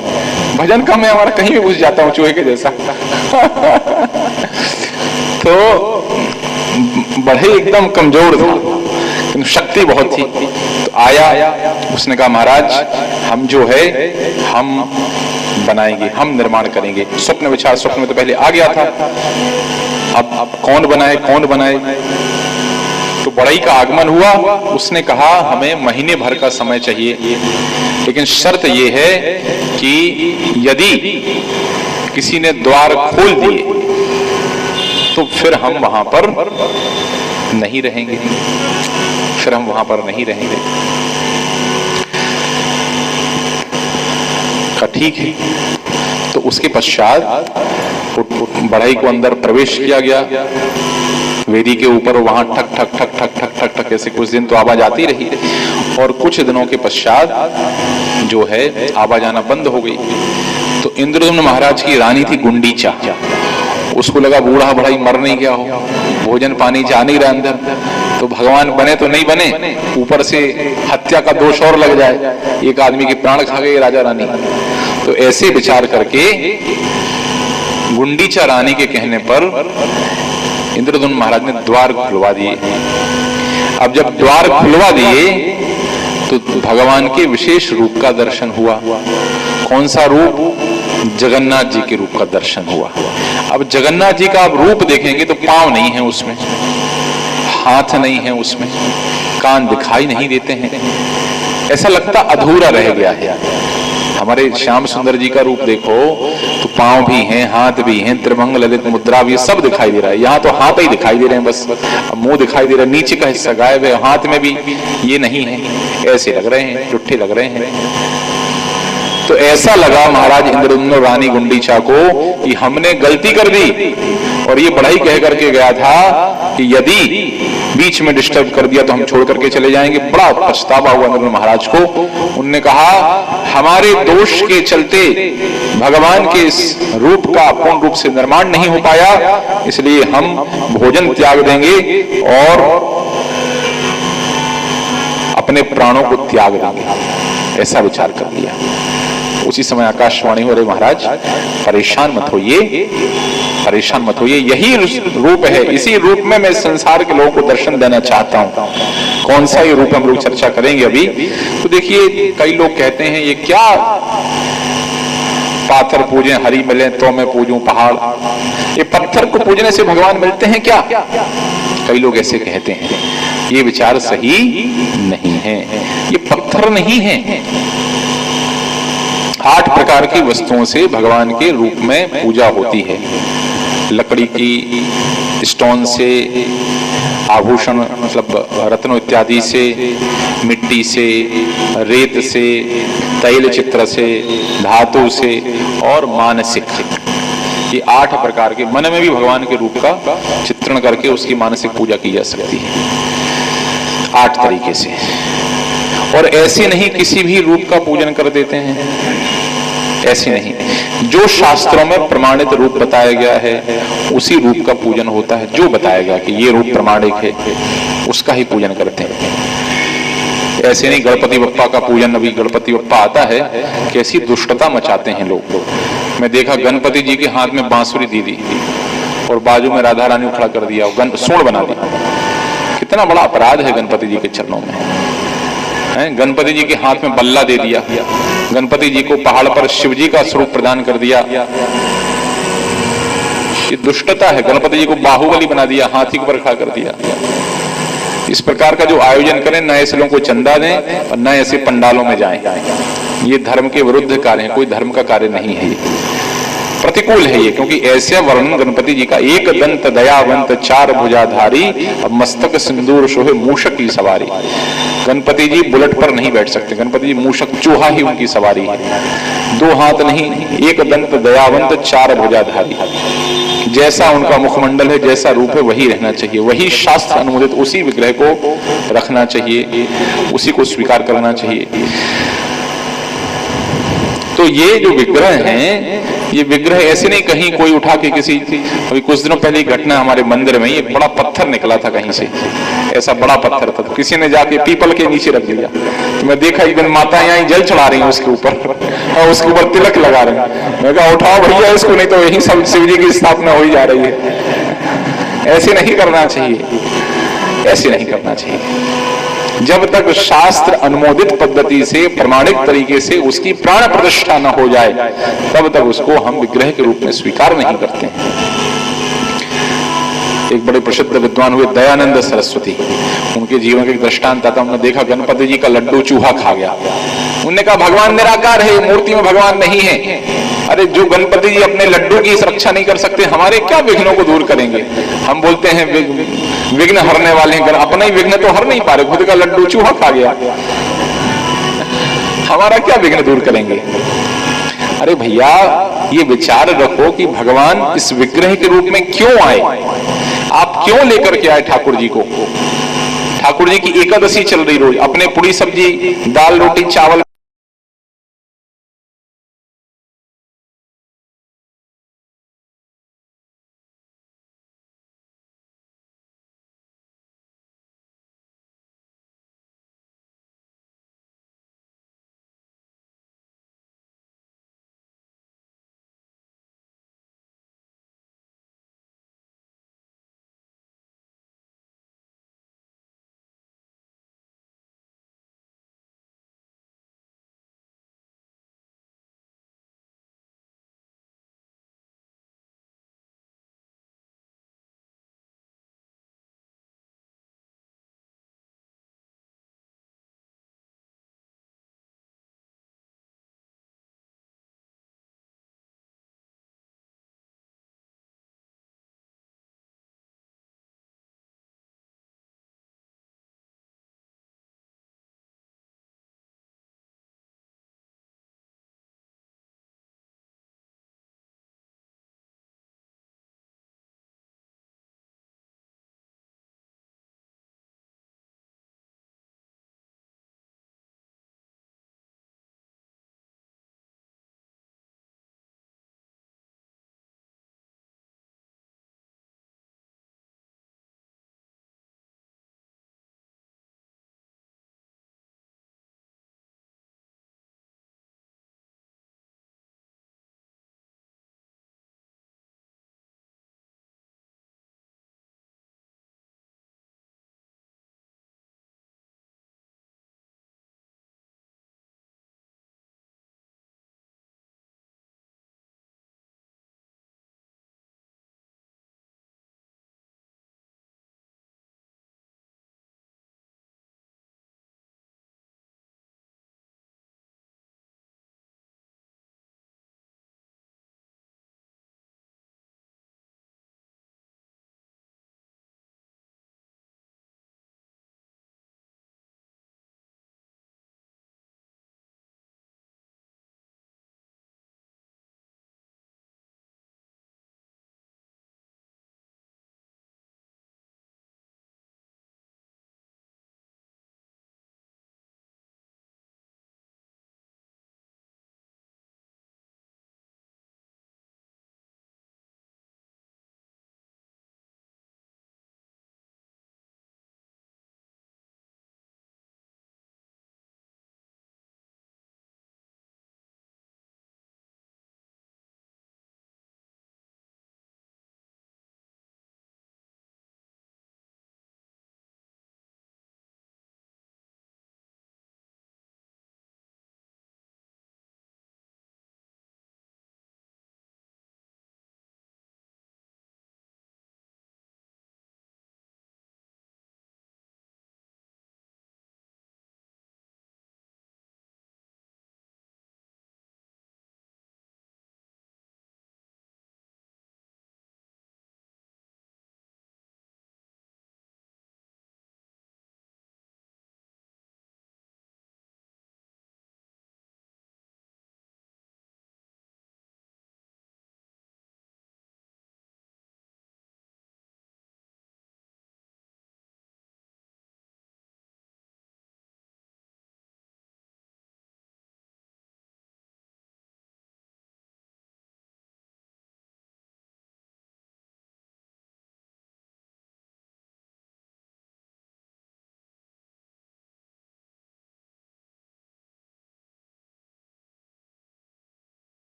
वजन कम है हमारा, कहीं भी घुस जाता हूँ चूहे के जैसा। तो बढ़े एकदम कमजोर था लेकिन शक्ति बहुत थी। तो आया, उसने कहा महाराज हम जो है हम बनाएंगे, हम निर्माण करेंगे। स्वप्न विचार, स्वप्न में तो पहले आ गया था, अब कौन बनाए कौन बनाए। तो बढ़ई का आगमन हुआ। उसने कहा हमें महीने भर का समय चाहिए, लेकिन शर्त यह है कि यदि किसी ने द्वार खोल दिए तो फिर हम वहां पर नहीं रहेंगे, फिर हम वहां पर नहीं रहेंगे। ठीक है। तो उसके पश्चात बढ़ई को अंदर प्रवेश किया गया, वेदी के ऊपर, वहां ठक ठक ठक ठक ठक ठक ठक ऐसे कुछ दिन तो आवाज आती रही और कुछ दिनों के पश्चात जो है आवाज आना बंद हो गई। तो इंद्रदुम्न महाराज की रानी थी गुंडीचा, उसको लगा बूढ़ा बढ़ाई मर नहीं गया हो, भोजन पानी जा नहीं रहा अंदर, तो भगवान बने तो नहीं बने, ऊपर से हत्या का दोष और लग जाए, एक आदमी के प्राण खा गए राजा रानी। तो ऐसे विचार करके गुंडीचा रानी के कहने पर इंद्रदुम्न महाराज ने द्वार खुलवा दिए। अब जब द्वार खुलवा दिए तो भगवान के विशेष रूप का दर्शन हुआ। कौन सा रूप? जगन्नाथ जी के रूप का दर्शन हुआ। अब जगन्नाथ जी का आप रूप देखेंगे तो पांव नहीं है उसमें, हाथ नहीं है उसमें, कान दिखाई नहीं देते हैं, ऐसा लगता अधूरा रह गया है। हमारे श्याम सुंदर जी का रूप देखो तो पांव भी हैं, हाथ भी हैं, त्रिभंग ललित मुद्रा भी, सब दिखाई दे रहा है। यहाँ तो हाथ ही दिखाई दे रहे हैं बस, मुंह दिखाई दे रहा है, नीचे का हिस्सा गायब है, हाथ में भी ये नहीं है, ऐसे लग रहे हैं, टुट्ठे लग रहे हैं। तो ऐसा लगा महाराज इंद्रदुम्न रानी गुंडीचा को कि हमने गलती कर दी। और ये बढ़ई कह करके गया था कि यदि बीच में डिस्टर्ब कर दिया तो हम छोड़ करके चले जाएंगे। बड़ा पछतावा हुआ नरेंद्र महाराज को। उनने कहा हमारे दोष के चलते भगवान के इस रूप का पूर्ण रूप से निर्माण नहीं हो पाया, इसलिए हम भोजन त्याग देंगे और अपने प्राणों को त्याग देंगे, ऐसा विचार कर लिया। उसी समय आकाशवाणी हो रही, महाराज परेशान मत होइए, परेशान मत होइए, यही रूप है, इसी रूप में मैं संसार के लोगों को दर्शन देना चाहता हूं। कौन सा ये रूप हम लोग चर्चा करेंगे अभी। तो देखिए कई लोग कहते हैं ये क्या पाथर पूजे हरि मिले तो मैं पूजूं पहाड़, ये पत्थर को पूजने से भगवान मिलते हैं क्या? कई लोग ऐसे कहते हैं। ये विचार सही नहीं है, ये पत्थर नहीं है। 8 प्रकार की वस्तुओं से भगवान के रूप में पूजा होती है। लकड़ी की, स्टोन से, आभूषण मतलब रत्नों इत्यादि से, मिट्टी से, रेत से, तैल चित्र से, धातु से और मानसिक। ये 8 प्रकार के, मन में भी भगवान के रूप का चित्रण करके उसकी मानसिक पूजा की जा सकती है 8 तरीके से। और ऐसे नहीं किसी भी रूप का पूजन कर देते हैं, ऐसे नहीं। जो शास्त्रों में प्रमाणित रूप बताया गया है उसी रूप का पूजन होता है। जो बताया गया कि ये रूप प्रमाणिक है उसका ही पूजन करते हैं। ऐसे नहीं गणपति बप्पा का पूजन, अभी गणपति बप्पा आता है कैसी दुष्टता मचाते हैं लोग। मैं देखा गणपति जी के हाथ में बांसुरी दी दी और बाजू में राधा रानी खड़ा कर दिया, सूंड बना दी। कितना बड़ा अपराध है गणपति जी के चरणों में। गणपति जी के हाथ में बल्ला दे दिया, गणपति जी को पहाड़ पर शिव जी का स्वरूप प्रदान कर दिया, ये दुष्टता है। गणपति जी को बाहुबली बना दिया, हाथी पर खड़ा कर दिया। इस प्रकार का जो आयोजन करें, न ऐसे लोगों को चंदा दें और न ऐसे पंडालों में जाएं। ये धर्म के विरुद्ध कार्य है, कोई धर्म का कार्य नहीं है, ये प्रतिकूल है ये। क्योंकि ऐसे वर्णन गणपति जी का, एक दंत दयावंत 4 भुजाधारी, अब मस्तक सिंदूर शोभे मूषक की सवारी। गणपति जी बुलेट पर नहीं बैठ सकते, गणपति जी मूषक चूहा ही उनकी सवारी है। 2 हाथ नहीं, एक दंत दयावंत 4 भुजाधारी। जैसा उनका मुखमंडल है, जैसा रूप है वही रहना चाहिए, वही शास्त्र अनुमोदित, उसी विग्रह को रखना चाहिए, उसी को स्वीकार करना चाहिए। तो ये जो विग्रह हैं, ये विग्रह ऐसे नहीं कहीं कोई उठा के किसी, अभी कुछ दिनों पहले घटना हमारे मंदिर में, ये बड़ा पत्थर निकला था कहीं से, ऐसा बड़ा पत्थर था, तो किसी ने जाके पीपल के नीचे रख दिया। तो मैं देखा एक दिन माता यहाँ जल चढ़ा रही है उसके ऊपर और उसके ऊपर तिलक लगा रहे हैं। मैं कहा उठाओ भैया इसको, नहीं तो यही सब शिव जी की स्थापना हो ही जा रही है। ऐसे नहीं करना चाहिए, ऐसे नहीं करना चाहिए। जब तक शास्त्र अनुमोदित पद्धति से, प्रमाणित तरीके से उसकी प्राण प्रतिष्ठा न हो जाए, तब तक उसको हम विग्रह के रूप में स्वीकार नहीं करते हैं। एक बड़े प्रसिद्ध विद्वान हुए दयानंद सरस्वती, उनके जीवन के दृष्टांत आता। उन्होंने देखा गणपति जी का लड्डू चूहा खा गया। उन्होंने कहा भगवान निराकार है, मूर्ति में भगवान नहीं है। अरे जो गणपति जी अपने लड्डू की रक्षा नहीं कर सकते, हमारे क्या विघ्नों को दूर करेंगे? हम बोलते हैं विघ्न हरने वाले हैं, अपना ही विघ्न तो हर नहीं पा रहे, खुद का लड्डू चूहा खा गया, हमारा क्या विघ्न दूर करेंगे? अरे भैया ये विचार रखो कि भगवान इस विग्रह के रूप में क्यों आए, आप क्यों लेकर के आए ठाकुर जी को? ठाकुर जी की एकादशी चल रही, रोज अपने पूरी सब्जी दाल रोटी चावल